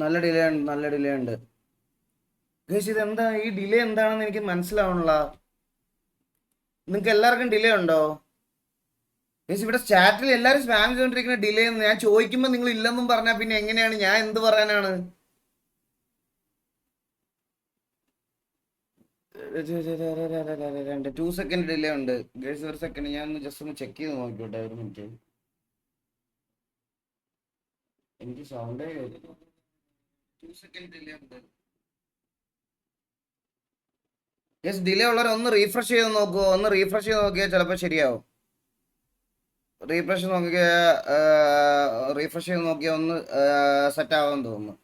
നല്ല ഡിലേ ഉണ്ട്. ഗൈസ് ഇതെന്താ ഈ ഡിലേ എന്താണെന്ന് എനിക്ക് മനസ്സിലാവണില്ല. നിങ്ങൾക്ക് എല്ലാവർക്കും ഡിലേ ഉണ്ടോ? ഗൈസ് ഇവിടെ ചാറ്റിൽ എല്ലാവരും സ്പാം ചെയ്തോണ്ടിരിക്കുന്ന ഡിലേ എന്ന് ഞാൻ ചോദിക്കുമ്പോൾ നിങ്ങൾ ഇല്ലെന്നും പറഞ്ഞാൽ പിന്നെ എങ്ങനെയാണ് ഞാൻ എന്ത് പറയാനാണ്? 2 സെക്കൻഡ് ഡിലേ ഉണ്ട് ഗൈസ്. ഒരു സെക്കൻഡ് ഞാൻ ഒന്ന് ജസ്റ്റ് ഒന്ന് ചെക്ക് ചെയ്ത് നോക്കിക്കോട്ടെ, ഒരു മിനിറ്റ്. എനിക്ക് സൗണ്ടേ 2 സെക്കൻഡ് ഡിലേ ഉണ്ട്. യെസ്, ഡിലേ ഉള്ളവർ ഒന്ന് റീഫ്രഷ് ചെയ്ത് നോക്കുമോ? ഒന്ന് റീഫ്രഷ് ചെയ്ത് നോക്കിയാൽ ചിലപ്പോൾ ശരിയാവും. റീഫ്രഷ് ചെയ്ത് നോക്കിയാൽ ഒന്ന് സെറ്റ് ആവാൻ തോന്നുന്നു.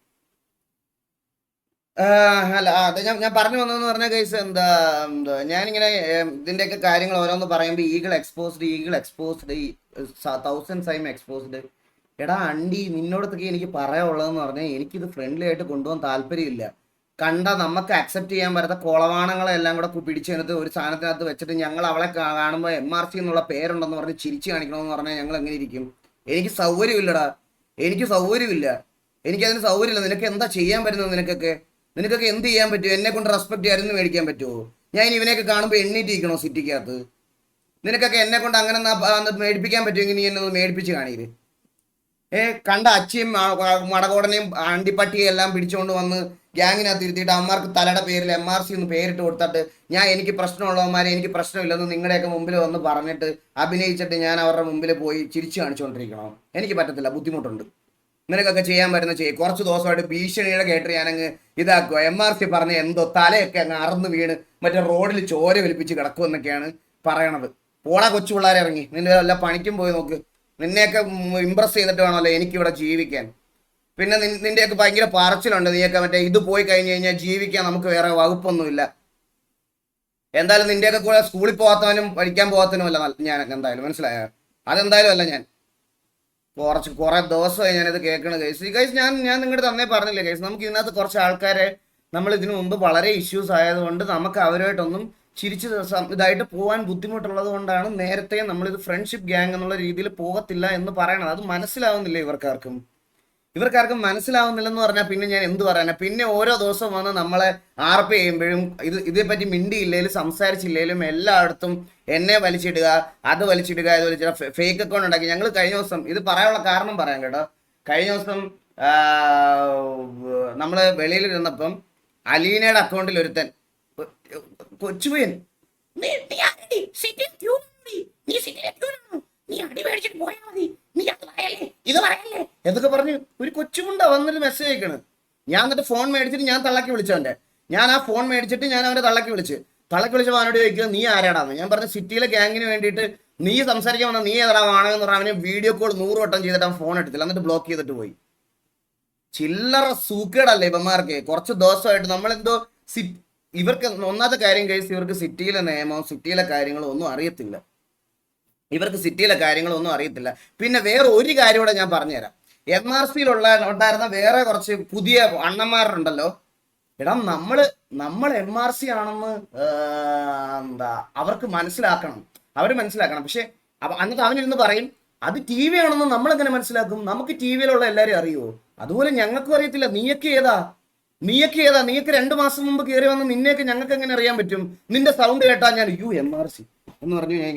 അല്ല അത് ഞാൻ പറഞ്ഞു വന്നതെന്ന് പറഞ്ഞ കേസ് എന്താ ഞാനിങ്ങനെ ഇതിൻ്റെയൊക്കെ കാര്യങ്ങൾ ഓരോന്ന് പറയുമ്പോൾ ഈഗിൾ എക്സ്പോസ്ഡ് 1000 ടൈം എക്സ്പോസ്ഡ്. എടാ അണ്ടി, നിന്നോടത്തൊക്കെ എനിക്ക് പറയാനുള്ളതെന്ന് പറഞ്ഞാൽ എനിക്കിത് ഫ്രണ്ട്ലി ആയിട്ട് കൊണ്ടുപോകാൻ താല്പര്യമില്ല. കണ്ട നമുക്ക് അക്സെപ്റ്റ് ചെയ്യാൻ പറ്റാത്ത കോളവാണങ്ങളെ എല്ലാം കൂടെ പിടിച്ചെടുത്ത് ഒരു സാധനത്തിനകത്ത് വെച്ചിട്ട് ഞങ്ങൾ അവളെ കാണുമ്പോൾ MRC എന്നുള്ള പേരുണ്ടെന്ന് പറഞ്ഞ് ചിരിച്ചു കാണിക്കണമെന്ന് പറഞ്ഞാൽ ഞങ്ങൾ എങ്ങനെ ഇരിക്കും? എനിക്ക് സൗകര്യമില്ലടാ, എനിക്ക് സൗകര്യമില്ല. എനിക്കതിന് സൗകര്യമില്ല. നിനക്ക് എന്താ ചെയ്യാൻ പറ്റുന്നത്? നിനക്കൊക്കെ എന്ത് ചെയ്യാൻ പറ്റുമോ? എന്നെ കൊണ്ട് റെസ്പെക്ട് ആയിരുന്നു മേടിക്കാൻ പറ്റുമോ? ഞാൻ ഇവനെയൊക്കെ കാണുമ്പോൾ എണ്ണീറ്റിരിക്കണോ സിറ്റിക്കകത്ത്? നിനക്കൊക്കെ എന്നെ കൊണ്ട് അങ്ങനെ മേടിപ്പിക്കാൻ പറ്റുമെങ്കിൽ നീ എന്നെ ഒന്ന് മേടിപ്പിച്ച് കാണിയത്. കണ്ട അച്ചിയും മടകോടനെയും അണ്ടിപ്പട്ടിയും എല്ലാം പിടിച്ചുകൊണ്ട് വന്ന് ഗ്യാങ്ങിനകത്ത് ഇരുത്തിയിട്ട് അമ്മമാർക്ക് തലയുടെ പേരിൽ MRC എന്ന് പേരിട്ട് കൊടുത്തിട്ട് എനിക്ക് പ്രശ്നമുള്ളവന്മാരെ എനിക്ക് പ്രശ്നമില്ലെന്ന് നിങ്ങളുടെയൊക്കെ മുമ്പിൽ വന്ന് പറഞ്ഞിട്ട് അഭിനയിച്ചിട്ട് ഞാൻ അവരുടെ മുമ്പിൽ പോയി ചിരിച്ചു കാണിച്ചുകൊണ്ടിരിക്കണോ? എനിക്ക് പറ്റത്തില്ല, ബുദ്ധിമുട്ടുണ്ട്. നിനക്കൊക്കെ ചെയ്യാൻ പറ്റുന്ന ചെയ്യും. കുറച്ച് ദിവസമായിട്ട് ഭീഷണിയുടെ കേട്ട് ഞാനങ്ങ് ഇതാക്കുക. MRC പറഞ്ഞ എന്തോ തലയൊക്കെ അങ്ങ് അറന്ന് വീണ് മറ്റേ റോഡിൽ ചോര വലിപ്പിച്ച് കിടക്കുമെന്നൊക്കെയാണ് പറയണത്. പോടാ കൊച്ചു പിള്ളേരെ ഇറങ്ങി, നിന്റെ വല്ല പണിക്കും പോയി നോക്ക്. നിന്നെയൊക്കെ ഇമ്പ്രസ് ചെയ്തിട്ട് വേണമല്ലോ എനിക്കിവിടെ ജീവിക്കാൻ. പിന്നെ നിന്റെയൊക്കെ ഭയങ്കര പറച്ചിലുണ്ട്. നീയൊക്കെ മറ്റേ ഇത് പോയി കഴിഞ്ഞ് കഴിഞ്ഞാൽ ജീവിക്കാൻ നമുക്ക് വേറെ വകുപ്പൊന്നുമില്ല. എന്തായാലും നിന്റെയൊക്കെ കൂടെ സ്കൂളിൽ പോകാത്തവനും പഠിക്കാൻ പോകാത്തവനും അല്ല ഞാൻ, എന്തായാലും മനസ്സിലായോ? അതെന്തായാലും അല്ല ഞാൻ. കുറെ ദിവസമായി ഞാനിത് കേൾക്കണ ഗൈസ്. ഞാൻ നിങ്ങളുടെ തന്നെ പറഞ്ഞില്ലേ ഗൈസ്, നമുക്ക് ഇതിനകത്ത് കുറച്ച് ആൾക്കാരെ നമ്മൾ ഇതിനു മുമ്പ് വളരെ ഇഷ്യൂസ് ആയതുകൊണ്ട് നമുക്ക് അവരുമായിട്ടൊന്നും ചിരിച്ച് ഇതായിട്ട് പോകാൻ ബുദ്ധിമുട്ടുള്ളത് കൊണ്ടാണ് നേരത്തെ നമ്മളിത് ഫ്രണ്ട്ഷിപ്പ് ഗ്യാങ് എന്നുള്ള രീതിയിൽ പോകത്തില്ല എന്ന് പറയണത്. അത് മനസ്സിലാവുന്നില്ല ഇവർക്കാർക്കും മനസ്സിലാവുന്നില്ലെന്ന് പറഞ്ഞാൽ പിന്നെ ഞാൻ എന്ത് പറയാനാ? പിന്നെ ഓരോ ദിവസം വന്ന് നമ്മളെ ആർപ്പ് ചെയ്യുമ്പോഴും ഇതേപ്പറ്റി മിണ്ടിയില്ലേലും സംസാരിച്ചില്ലേലും എല്ലായിടത്തും എന്നെ വലിച്ചിടുക, അത് വലിച്ചിടുക, ഇത് വലിച്ചിടുക, ഫേക്ക് അക്കൗണ്ട് ഉണ്ടാക്കി. ഞങ്ങൾ കഴിഞ്ഞ ദിവസം ഇത് പറയാനുള്ള കാരണം പറയാം കേട്ടോ. കഴിഞ്ഞ ദിവസം നമ്മൾ വെളിയിലിരുന്നപ്പം അലീനയുടെ അക്കൗണ്ടിൽ ഒരുത്തൻ കൊച്ചുപയ്യൻ എന്തൊക്കെ പറഞ്ഞ് ഒരു കൊച്ചുമുണ്ട വന്നൊരു മെസ്സേജ് അയക്കണ്. ഞാൻ എന്നിട്ട് ഫോൺ മേടിച്ചിട്ട് ഞാൻ തള്ളക്കി വിളിച്ചവൻ്റെ. ഞാൻ ആ ഫോൺ മേടിച്ചിട്ട് ഞാൻ അവനെ തള്ളക്കി വിളിച്ചപ്പോൾ അവനോട് ചോദിക്കുക നീ ആരാടാന്ന്. ഞാൻ പറഞ്ഞു സിറ്റിയിലെ ഗ്യാങ്ങിന് വേണ്ടിയിട്ട് നീ സംസാരിക്കാൻ വന്നാൽ നീ ഏതാ വാണെന്ന് പറഞ്ഞാൽ അവന് വീഡിയോ കോൾ 100 വട്ടം ചെയ്തിട്ട് അവൻ ഫോൺ എടുത്തില്ല, എന്നിട്ട് ബ്ലോക്ക് ചെയ്തിട്ട് പോയി. ചില്ലറ സൂക്കേടല്ലേ ഇവന്മാർക്ക്? കുറച്ച് ദിവസമായിട്ട് നമ്മളെന്തോ ഇവർക്ക് ഒന്നാമത്തെ കാര്യം കഴിച്ച് ഇവർക്ക് സിറ്റിയിലെ നിയമവും സിറ്റിയിലെ കാര്യങ്ങളും ഒന്നും അറിയത്തില്ല. പിന്നെ വേറെ ഒരു കാര്യം കൂടെ ഞാൻ പറഞ്ഞുതരാം. MRCയിലുള്ള ഉണ്ടായിരുന്ന വേറെ കുറച്ച് പുതിയ അണ്ണന്മാരുണ്ടല്ലോ. എടാ നമ്മൾ MRC ആണെന്ന് എന്താ അവർക്ക് മനസ്സിലാക്കണം. പക്ഷെ അന്നത്തെ അവനിരുന്ന് പറയും അത് TV ആണെന്ന് നമ്മളെങ്ങനെ മനസ്സിലാക്കും? നമുക്ക് TV-യിലുള്ള എല്ലാവരും അറിയുമോ? അതുപോലെ ഞങ്ങൾക്കും അറിയത്തില്ല. നീയൊക്കെ ഏതാ? നീയൊക്കെ 2 മാസം മുമ്പ് കയറി വന്ന് നിന്നെയൊക്കെ ഞങ്ങൾക്ക് എങ്ങനെ അറിയാൻ പറ്റും? നിന്റെ സൗണ്ട് കേട്ടാ ഞാൻ MRC എന്ന് പറഞ്ഞു ഞാൻ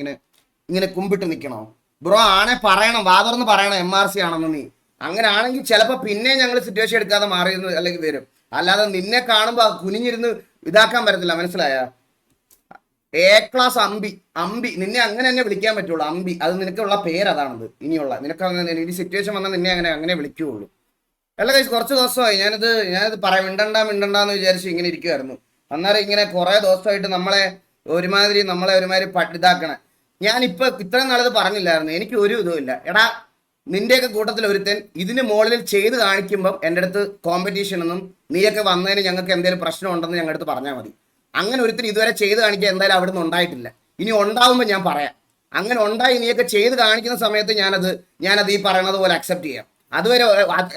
ഇങ്ങനെ കുമ്പിട്ട് നിൽക്കണോ? ബ്രോ ആണെ പറയണം, വാതുറന്ന് പറയണം MRC ആണെന്ന്. നീ അങ്ങനെ ആണെങ്കിൽ ചിലപ്പോൾ പിന്നെ ഞങ്ങൾ സിറ്റുവേഷൻ എടുക്കാതെ മാറിയിരുന്നു അല്ലെങ്കിൽ വരും. അല്ലാതെ നിന്നെ കാണുമ്പോൾ കുനിഞ്ഞിരുന്ന് ഇതാക്കാൻ പറ്റത്തില്ല, മനസ്സിലായ? ക്ലാസ് അമ്പി നിന്നെ അങ്ങനെ തന്നെ വിളിക്കാൻ പറ്റുള്ളൂ. അമ്പി, അത് നിനക്കുള്ള പേരതാണത്. നിനക്ക് അങ്ങനെ ഈ സിറ്റുവേഷൻ വന്നാൽ നിന്നെ അങ്ങനെ വിളിക്കുകയുള്ളൂ. അല്ല ഗൈസ്, കുറച്ച് ദിവസമായി ഞാനിത് മിണ്ടണ്ടെന്ന് വിചാരിച്ച് ഇങ്ങനെ ഇരിക്കുമായിരുന്നു. അന്നേരം ഇങ്ങനെ കുറെ ദിവസമായിട്ട് നമ്മളെ ഒരുമാതിരി ഇതാക്കണേ. ഞാനിപ്പോൾ ഇത്രയും നാളത് പറഞ്ഞില്ലായിരുന്നു. എനിക്ക് ഒരു ഇതുമില്ല. എടാ നിന്റെയൊക്കെ കൂട്ടത്തിൽ ഒരുത്തൻ ഇതിന് മുകളിൽ ചെയ്ത് കാണിക്കുമ്പം എൻ്റെ അടുത്ത് കോമ്പറ്റീഷനൊന്നും നീയൊക്കെ വന്നതിന് ഞങ്ങൾക്ക് എന്തെങ്കിലും പ്രശ്നം ഉണ്ടെന്ന് ഞങ്ങളുടെ അടുത്ത് പറഞ്ഞാൽ മതി. അങ്ങനെ ഒരുത്തൻ ഇതുവരെ ചെയ്ത് കാണിക്കാൻ എന്തായാലും അവിടെ നിന്ന് ഉണ്ടായിട്ടില്ല. ഇനി ഉണ്ടാവുമ്പോൾ ഞാൻ പറയാം. അങ്ങനെ ഉണ്ടായി നീയൊക്കെ ചെയ്ത് കാണിക്കുന്ന സമയത്ത് ഞാനത് ഈ പറയണത് പോലെ അക്സെപ്റ്റ് ചെയ്യാം. അതുവരെ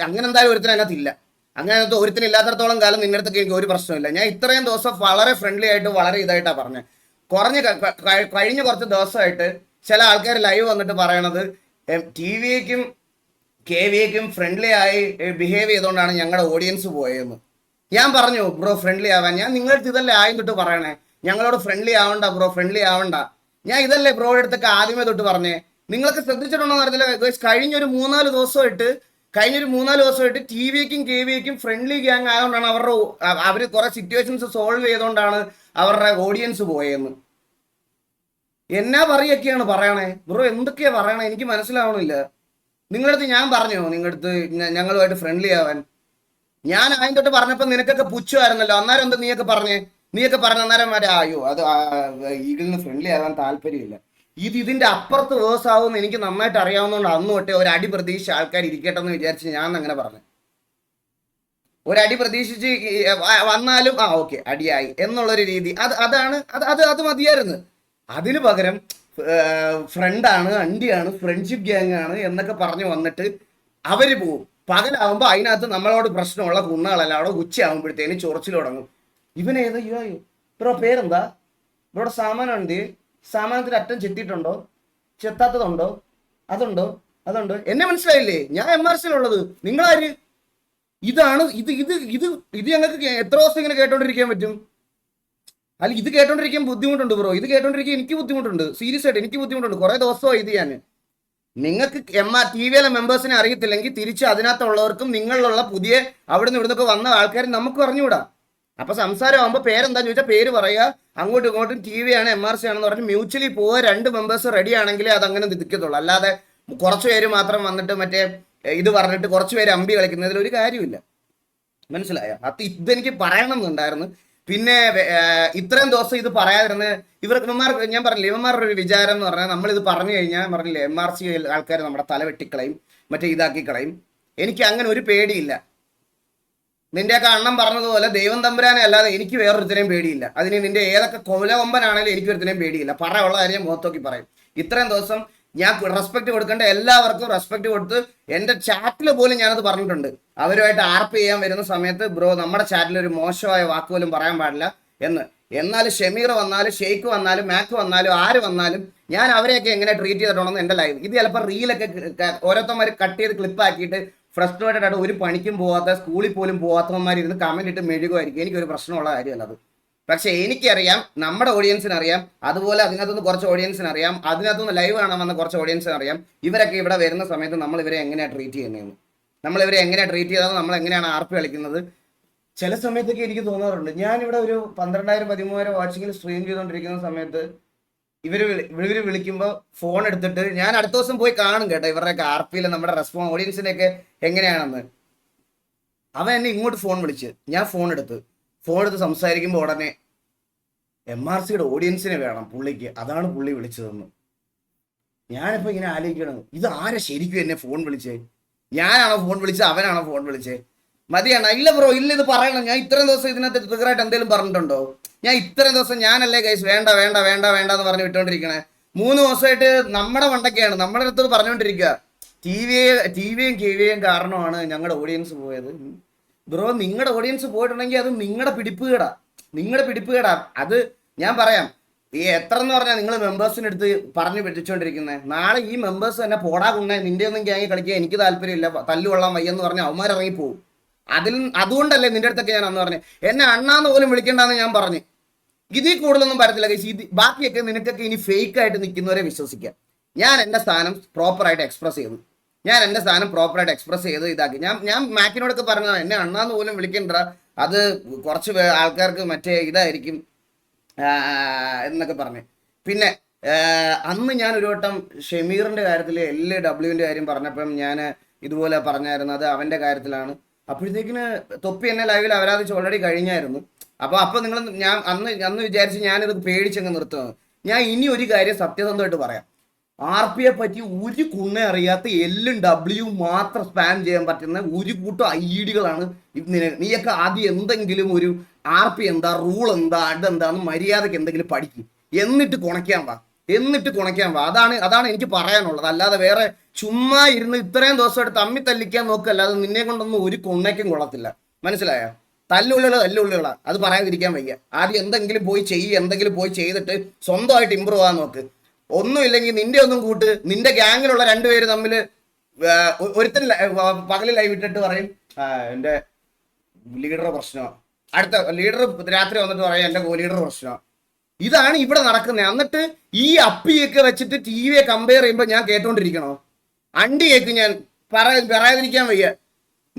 അങ്ങനെ എന്തായാലും ഒരുത്തൻ അതിനകത്തില്ല. അങ്ങനത്തെ ഒരുത്തനില്ലാത്തടത്തോളം കാലം നിങ്ങളുടെ അടുത്തൊക്കെ എനിക്ക് ഒരു പ്രശ്നമില്ല. ഞാൻ ഇത്രയും ദിവസം വളരെ ഫ്രണ്ട്ലി ആയിട്ട് വളരെ ഇതായിട്ടാണ് പറഞ്ഞത്. കഴിഞ്ഞ കുറച്ച് ദിവസമായിട്ട് ചില ആൾക്കാർ ലൈവ് വന്നിട്ട് പറയണത് TV-ക്കും KVAക്കും ഫ്രണ്ട്ലി ആയി ബിഹേവ് ചെയ്തുകൊണ്ടാണ് ഞങ്ങളുടെ ഓഡിയൻസ് പോയതെന്ന്. ഞാൻ പറഞ്ഞു ബ്രോ ഫ്രണ്ട്ലി ആവാൻ. ഞാൻ നിങ്ങളുടെ ഇതല്ലേ ആദ്യം തൊട്ട് പറയണേ, ഞങ്ങളോട് ഫ്രണ്ട്ലി ആവണ്ട ബ്രോ, ഫ്രണ്ട്ലി ആവണ്ട. ഞാൻ ഇതല്ലേ ബ്രോയുടെ അടുത്തൊക്കെ ആദ്യമേ തൊട്ട് പറഞ്ഞേ. നിങ്ങൾക്ക് ശ്രദ്ധിച്ചിട്ടുണ്ടോ എന്ന് അറിയില്ല, കഴിഞ്ഞൊരു 3-4 ദിവസമായിട്ട് TVAക്കും KVAക്കും ഫ്രണ്ട്ലി ഗ്യാങ് ആയതുകൊണ്ടാണ് അവർ കുറെ സിറ്റുവേഷൻസ് സോൾവ് ചെയ്തുകൊണ്ടാണ് അവരുടെ ഓഡിയൻസ് പോയെന്ന്. എന്നാ പറയൊക്കെയാണ് പറയണേ ബ്രോ, എന്തൊക്കെയാ പറയണേ എനിക്ക് മനസ്സിലാവണില്ല. നിങ്ങളുടെ അടുത്ത് ഞാൻ പറഞ്ഞോ നിങ്ങളുടെ അടുത്ത് ഞങ്ങളുമായിട്ട് ഫ്രണ്ട്ലി ആവാൻ? ഞാൻ ആദ്യം തൊട്ട് പറഞ്ഞപ്പോൾ നിനക്കൊക്കെ പുച്ഛമായിരുന്നല്ലോ. അന്നേരം എന്താ നീയൊക്കെ പറഞ്ഞ അന്നേരം അയ്യോ അത് ഈഗിളിന് ഫ്രണ്ട്ലി ആവാൻ താല്പര്യമില്ല. ഇതിന്റെ അപ്പുറത്ത് വേഴ്സ് ആവുമെന്ന് എനിക്ക് നന്നായിട്ട് അറിയാവുന്നതുകൊണ്ട് അന്ന് തൊട്ടേ ഒരു അടി പ്രതീക്ഷിച്ച ആൾക്കാർ ഇരിക്കട്ടെ എന്ന് വിചാരിച്ച് ഞാൻ അങ്ങനെ പറഞ്ഞു. ഒരടി പ്രതീക്ഷിച്ച് വന്നാലും ഓക്കെ അടിയായി എന്നുള്ളൊരു രീതി, അത് മതിയായിരുന്നു. അതിന് പകരം ഫ്രണ്ടാണ്, അണ്ടിയാണ്, ഫ്രണ്ട്ഷിപ്പ് ഗ്യാങ് ആണ് എന്നൊക്കെ പറഞ്ഞു വന്നിട്ട് അവര് പോവും. പകലാവുമ്പോൾ അതിനകത്ത് നമ്മളോട് പ്രശ്നമുള്ള കുണ്ണുകളല്ല അവിടെ ഉച്ചയാകുമ്പോഴത്തേന് ചൊറിച്ചിൽ തുടങ്ങും. ഇവനേതാ അയ്യോ ബ്രോ പേരെന്താ ബ്രോയുടെ സാമാനം എന്ത്, സാമാനത്തിന് അറ്റം ചെത്തിയിട്ടുണ്ടോ, ചെത്താത്തതുണ്ടോ, അതുണ്ടോ. എന്നെ മനസ്സിലായില്ലേ? ഞാൻ MRCയിലുള്ളത്, നിങ്ങളാര്? ഇതാണ് ഇത് ഞങ്ങൾക്ക് എത്ര ദിവസം ഇങ്ങനെ കേട്ടോണ്ടിരിക്കാൻ പറ്റും? അല്ല ഇത് കേട്ടോണ്ടിരിക്കാൻ ബുദ്ധിമുട്ടുണ്ട് ബ്രോ, ഇത് കേട്ടോണ്ടിരിക്കാൻ എനിക്ക് ബുദ്ധിമുട്ടുണ്ട്, സീരിയസ് ആയിട്ട് എനിക്ക് ബുദ്ധിമുട്ടുണ്ട്. കുറെ ദിവസമായി ഇത് ഞാൻ. നിങ്ങൾക്ക് TVയിലെ മെമ്പേഴ്സിനെ അറിയത്തില്ലെങ്കിൽ തിരിച്ച് അതിനകത്തുള്ളവർക്കും നിങ്ങളിലുള്ള പുതിയ അവിടെ നിന്ന് ഇവിടുന്നൊക്കെ വന്ന ആൾക്കാർ നമുക്ക് പറഞ്ഞുകൂടാ. അപ്പൊ സംസാരം ആകുമ്പോൾ പേരെന്താന്ന് ചോദിച്ചാൽ പേര് പറയുക, അങ്ങോട്ടും ഇങ്ങോട്ടും TV ആണ് MRC ആണെന്ന് പറഞ്ഞ് മ്യൂച്വലി പോവുക. 2 മെമ്പേഴ്സ് റെഡി ആണെങ്കിലേ അതങ്ങനെ നിൽക്കത്തുള്ളൂ. അല്ലാതെ കുറച്ച് പേര് മാത്രം വന്നിട്ട് മറ്റേ ഇത് പറഞ്ഞിട്ട് കുറച്ച് പേര് അമ്പി കളിക്കുന്നതിൽ ഒരു കാര്യമില്ല. മനസ്സിലായോ? ഇതെനിക്ക് പറയണമെന്നുണ്ടായിരുന്നു. പിന്നെ ഇത്രയും ദിവസം ഇത് പറയാതിരുന്ന് ഇവർക്ക് ഞാൻ പറഞ്ഞില്ല, ഇവന്മാരുടെ ഒരു വിചാരം എന്ന് പറഞ്ഞാൽ നമ്മളിത് പറഞ്ഞു കഴിഞ്ഞാൽ പറഞ്ഞില്ലേ MRC ആൾക്കാർ നമ്മുടെ തല വെട്ടിക്കളയും, മറ്റേ ഇതാക്കി കളയും. എനിക്ക് അങ്ങനെ ഒരു പേടിയില്ല. നിന്റെയൊക്കെ അണ്ണം പറഞ്ഞതുപോലെ ദൈവം തമ്പുരാനെ അല്ലാതെ എനിക്ക് വേറൊരുത്തനെയും പേടിയില്ല. അതിന് നിന്റെ ഏതൊക്കെ കൊലകൊമ്പനാണെങ്കിലും എനിക്ക് ഒരുത്തനെയും പേടിയില്ല. പറയാനുള്ള കാര്യം മുഖത്തോക്കി പറയും. ഇത്രയും ദിവസം ഞാൻ റെസ്പെക്ട് കൊടുക്കേണ്ട എല്ലാവർക്കും റെസ്പെക്ട് കൊടുത്ത് എൻ്റെ ചാറ്റിൽ പോലും ഞാനത് പറഞ്ഞിട്ടുണ്ട്. അവരുമായിട്ട് ആർപ്പ് ചെയ്യാൻ വരുന്ന സമയത്ത് ബ്രോ നമ്മുടെ ചാറ്റിൽ ഒരു മോശമായ വാക്ക് പോലും പറയാൻ പാടില്ല എന്ന്. എന്നാൽ ഷമീർ വന്നാലും ഷെയ്ഖ് വന്നാലും മാക്ക് വന്നാലും ആര് വന്നാലും ഞാൻ അവരെയൊക്കെ എങ്ങനെ ട്രീറ്റ് ചെയ്തിട്ടുണ്ടെന്ന് എൻ്റെ ലൈവ്. ഇത് ചിലപ്പോൾ റീലൊക്കെ ഓരോരുത്തന്മാർ കട്ട് ചെയ്ത് ക്ലിപ്പാക്കിയിട്ട് ഫ്രസ്ട്രേറ്റഡ് ആയിട്ട് ഒരു പണിക്കും പോകാത്ത, സ്കൂളിൽ പോലും പോകാത്തവന്മാർ ഇരുന്ന് കമന്റ് ഇട്ട് മെഴുകുമായിരിക്കും. എനിക്കൊരു പ്രശ്നമുള്ള കാര്യമല്ല അത്. പക്ഷെ എനിക്കറിയാം, നമ്മുടെ ഓഡിയൻസിന് അറിയാം, അതുപോലെ അതിനകത്തുനിന്ന് കുറച്ച് ഓഡിയൻസിന് അറിയാം, അതിനകത്തുനിന്ന് ലൈവ് കാണാൻ വന്ന കുറച്ച് ഓഡിയൻസിന് അറിയാം. ഇവരൊക്കെ ഇവിടെ വരുന്ന സമയത്ത് നമ്മൾ ഇവരെ എങ്ങനെയാണ് ട്രീറ്റ് ചെയ്യുന്നതെന്ന്, നമ്മളിവരെ എങ്ങനെയാണ് ട്രീറ്റ് ചെയ്തത്, നമ്മൾ എങ്ങനെയാണ് ആർപ്പ് കളിക്കുന്നത്. ചില സമയത്തൊക്കെ എനിക്ക് തോന്നാറുണ്ട്, ഞാനിവിടെ ഒരു 12,000-13,000 വാച്ചിങ്ങിൽ സ്ട്രീം ചെയ്തുകൊണ്ടിരിക്കുന്ന സമയത്ത് ഇവര് വിളിക്കുമ്പോൾ ഫോൺ എടുത്തിട്ട് ഞാൻ അടുത്ത ദിവസം പോയി കാണും കേട്ടോ ഇവരുടെയൊക്കെ RPയിൽ നമ്മുടെ ഓഡിയൻസിനെയൊക്കെ എങ്ങനെയാണെന്ന്. അവൻ എന്നെ ഇങ്ങോട്ട് ഫോൺ വിളിച്ച്, ഞാൻ ഫോൺ എടുത്ത് സംസാരിക്കുമ്പോൾ ഉടനെ MRCയുടെ ഓഡിയൻസിനെ വേണം പുള്ളിക്ക്, അതാണ് പുള്ളി വിളിച്ചതെന്ന്. ഞാനിപ്പോൾ ഇങ്ങനെ ആലോചിക്കണം, ഇത് ആരെ ശരിക്കും എന്നെ ഫോൺ വിളിച്ചേ? ഞാനാണോ ഫോൺ വിളിച്ചത്, അവനാണോ ഫോൺ വിളിച്ചേ? മതിയാണ്. ഇല്ല ബ്രോ, ഇല്ല, ഇത് പറയണം. ഞാൻ ഇത്രയും ദിവസം ഇതിനകത്ത് ട്രിഗറായിട്ട് എന്തെങ്കിലും പറഞ്ഞിട്ടുണ്ടോ? ഞാൻ ഇത്രയും ദിവസം ഞാനല്ലേ ഗൈസ് വേണ്ട വേണ്ട വേണ്ട വേണ്ട എന്ന് പറഞ്ഞ് വിട്ടുകൊണ്ടിരിക്കണേ. 3 ദിവസമായിട്ട് നമ്മുടെ മണ്ടൊക്കെയാണ് നമ്മുടെ അടുത്ത് പറഞ്ഞുകൊണ്ടിരിക്കുക. TVയും KVയും കാരണമാണ് ഞങ്ങളുടെ ഓഡിയൻസ് പോയത്. ബ്രോ, നിങ്ങളുടെ ഓഡിയൻസ് പോയിട്ടുണ്ടെങ്കിൽ അത് നിങ്ങളുടെ പിടിപ്പുകേടാ. അത് ഞാൻ പറയാം. എത്ര എന്ന് പറഞ്ഞാൽ നിങ്ങൾ മെമ്പേഴ്സിന് എടുത്ത് പറഞ്ഞു പറ്റിച്ചുകൊണ്ടിരിക്കുന്നത്. നാളെ ഈ മെമ്പേഴ്സ് തന്നെ പോടാകുന്നേ, നിന്റെ ഒന്നും ഗ്യാങ് കളിക്കാൻ എനിക്ക് താല്പര്യമില്ല, തല്ലുകൊള്ളാൻ വയ്യെന്ന് പറഞ്ഞാൽ അവന്മാരിറങ്ങിപ്പോവും. അതുകൊണ്ടല്ലേ നിന്റെ അടുത്തൊക്കെ ഞാൻ അന്ന് പറഞ്ഞു എന്നെ അണ്ണാന്ന് പോലും വിളിക്കേണ്ടെന്ന് ഞാൻ പറഞ്ഞു. ഇതിൽ കൂടുതലൊന്നും പറയത്തില്ല ഗൈസ്. ബാക്കിയൊക്കെ നിനക്കൊക്കെ ഇനി ഫേക്ക് ആയിട്ട് നിൽക്കുന്നവരെ വിശ്വസിക്കാം. ഞാൻ എൻ്റെ സ്ഥാനം പ്രോപ്പറായിട്ട് എക്സ്പ്രസ് ചെയ്തു ഇതാക്കി. ഞാൻ മാക്കിനോടൊക്കെ പറഞ്ഞത് എന്നെ അണ്ണാന്ന് പോലും വിളിക്കണ്ട, അത് കുറച്ച് ആൾക്കാർക്ക് മറ്റേ ഇതായിരിക്കും എന്നൊക്കെ പറഞ്ഞു. പിന്നെ അന്ന് ഞാൻ ഒരു വട്ടം ഷമീറിന്റെ കാര്യത്തിൽ LWന്റെ കാര്യം പറഞ്ഞപ്പം ഞാൻ ഇതുപോലെ പറഞ്ഞായിരുന്നു, അത് അവന്റെ കാര്യത്തിലാണ്. അപ്പോഴത്തേക്കിന് തൊപ്പി എന്നെ ലൈവിൽ അവരാധിച്ച് ഓൾറെഡി കഴിഞ്ഞായിരുന്നു. അപ്പോൾ നിങ്ങൾ ഞാൻ അന്ന് വിചാരിച്ച് ഞാനിത് പേടിച്ചങ്ങ് നിർത്തുന്നത്. ഞാൻ ഇനി ഒരു കാര്യം സത്യസന്ധമായിട്ട് പറയാം. RPയെ പറ്റി ഒരു കുണ്ണെ അറിയാത്ത Lഉം Wയും മാത്രം സ്പാം ചെയ്യാൻ പറ്റുന്ന ഒരു കൂട്ടം ഐഡികളാണ് നീയൊക്കെ. ആദ്യം എന്തെങ്കിലും ഒരു RP എന്താ, റൂൾ എന്താ, അതെന്താന്ന് മര്യാദക്ക് എന്തെങ്കിലും പഠിക്കും, എന്നിട്ട് കുണയ്ക്കാൻ വാ. അതാണ് എനിക്ക് പറയാനുള്ളത്. അല്ലാതെ വേറെ ചുമ്മാ ഇരുന്ന് ഇത്രയും ദിവസമായിട്ട് തമ്മി തല്ലിക്കാൻ നോക്കല്ലാതെ നിന്നെ കൊണ്ടൊന്നും ഒരു കൊണ്ണയ്ക്കും കൊള്ളത്തില്ല. മനസ്സിലായോ? തല്ലുള്ളികളാ, അത് പറയാതിരിക്കാൻ വയ്യ. ആദ്യം എന്തെങ്കിലും പോയി ചെയ്തിട്ട് സ്വന്തമായിട്ട് ഇമ്പ്രൂവ് ആകാൻ നോക്ക്. ഒന്നുമില്ലെങ്കിൽ നിന്റെ ഒന്നും കൂട്ട്, നിന്റെ ഗ്യാങ്ങിലുള്ള 2 പേര് തമ്മിൽ ഒരുത്തൻ പകല് ലൈവ് ഇട്ടിട്ട് പറയും എന്റെ ലീഡർ പ്രശ്നമാണ്, അടുത്ത ലീഡർ രാത്രി വന്നിട്ട് പറയാം എന്റെ ലീഡർ പ്രശ്നമാണ്. ഇതാണ് ഇവിടെ നടക്കുന്നത്. എന്നിട്ട് ഈ അപ്പിയൊക്കെ വെച്ചിട്ട് ടി വിയെ കമ്പയർ ചെയ്യുമ്പോൾ ഞാൻ കേട്ടോണ്ടിരിക്കണോ? അണ്ടി കേക്ക് ഞാൻ പറയാതിരിക്കാൻ വയ്യ.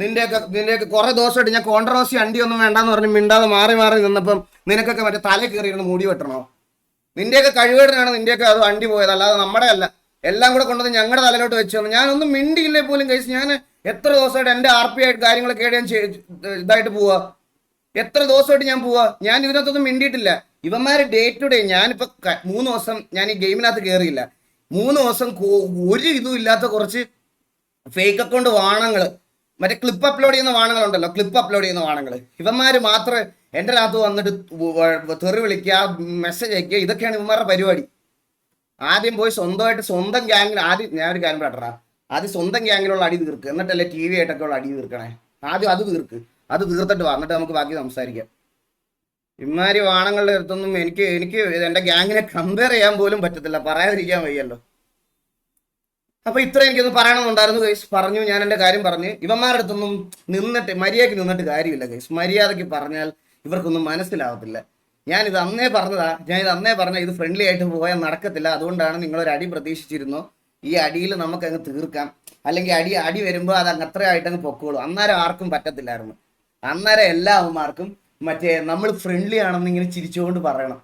നിന്റെയൊക്കെ കുറെ ദിവസമായിട്ട് ഞാൻ കോൺട്രവേഴ്സി അണ്ടി ഒന്നും വേണ്ടാന്ന് പറഞ്ഞ് മിണ്ടാതെ മാറി മാറി നിന്നപ്പം നിനക്കൊക്കെ മറ്റേ തല കയറിയിരുന്ന് മൂടി വെട്ടണോ? നിന്റെയൊക്കെ കഴിവേടനാണ് നിന്റെയൊക്കെ അത് അണ്ടി പോയത്, അല്ലാതെ നമ്മുടെ അല്ല. എല്ലാം കൂടെ കൊണ്ടുവന്ന് ഞങ്ങളുടെ തലയിലോട്ട് വെച്ച് തന്നു. ഞാനൊന്നും മിണ്ടിയില്ലേ പോലും കഴിച്ച്. ഞാൻ എത്ര ദിവസമായിട്ട് എൻ്റെ RP ആയിട്ട് കാര്യങ്ങളൊക്കെ ഞാൻ ഇതായിട്ട് പോവാ, എത്ര ദിവസമായിട്ട് ഞാൻ പോവാ. ഞാൻ ഇതിനകത്തൊന്നും മിണ്ടിയിട്ടില്ല. ഇവന്മാര് ഡേ ടു ഡേ, ഞാനിപ്പോ 3 ദിവസം ഞാൻ ഈ ഗെയിമിനകത്ത് കയറിയില്ല. 3 ദിവസം ഒരു ഇതും ഇല്ലാത്ത കുറച്ച് ഫേക്ക് അക്കൗണ്ട് വാണങ്ങള്, മറ്റേ ക്ലിപ്പ് അപ്ലോഡ് ചെയ്യുന്ന വാണങ്ങളുണ്ടല്ലോ, ക്ലിപ്പ് അപ്ലോഡ് ചെയ്യുന്ന വാണങ്ങള്, ഇവന്മാര് മാത്രമേ എൻ്റെ അകത്ത് വന്നിട്ട് തെറി വിളിക്കുക, മെസ്സേജ് അയക്കുക. ഇതൊക്കെയാണ് ഇവന്മാരുടെ പരിപാടി. ആദ്യം പോയി സ്വന്തമായിട്ട് സ്വന്തം ഗ്യാങ്ങിൽ ആദ്യം ഞാൻ ഒരു കാര്യം പറയട്ടാ, ആദ്യം സ്വന്തം ഗ്യാങ്ങിലുള്ള അടി തീർക്ക്, എന്നിട്ടല്ലേ TV ആയിട്ടൊക്കെ ഉള്ള അടി തീർക്കണേ. ആദ്യം അത് തീർക്ക്, അത് തീർത്തിട്ട് വാ, എന്നിട്ട് നമുക്ക് ബാക്കി സംസാരിക്കാം. ഇമാരി വാണങ്ങളുടെ അടുത്തൊന്നും എനിക്ക് എൻ്റെ ഗ്യാങ്ങിനെ കമ്പയർ ചെയ്യാൻ പോലും പറ്റത്തില്ല, പറയാതിരിക്കാൻ വയ്യല്ലോ. അപ്പൊ ഇത്ര എനിക്കൊന്ന് പറയണമെന്നുണ്ടായിരുന്നു ഗൈസ്. പറഞ്ഞു, ഞാൻ എൻ്റെ കാര്യം പറഞ്ഞ്. ഇവന്മാരുടെ അടുത്തൊന്നും നിന്നിട്ട് മര്യാദയ്ക്ക് നിന്നിട്ട് കാര്യമില്ല ഗൈസ്. മര്യാദയ്ക്ക് പറഞ്ഞാൽ ഇവർക്കൊന്നും മനസ്സിലാവത്തില്ല. ഞാനിത് അന്നേ പറഞ്ഞ ഇത് ഫ്രണ്ട്ലി ആയിട്ട് പോയാൽ നടക്കത്തില്ല. അതുകൊണ്ടാണ് നിങ്ങളൊരു അടി പ്രതീക്ഷിച്ചിരുന്നോ, ഈ അടിയിൽ നമുക്ക് അങ്ങ് തീർക്കാം, അല്ലെങ്കിൽ അടി വരുമ്പോൾ അത് അങ്ങ് അത്രയായിട്ട് അങ്ങ് പൊക്കോളൂ. അന്നേരം ആർക്കും പറ്റത്തില്ലായിരുന്നു. അന്നേരം എല്ലാവന്മാർക്കും മറ്റേ നമ്മൾ ഫ്രണ്ട്ലി ആണെന്ന് ഇങ്ങനെ ചിരിച്ചുകൊണ്ട് പറയണം.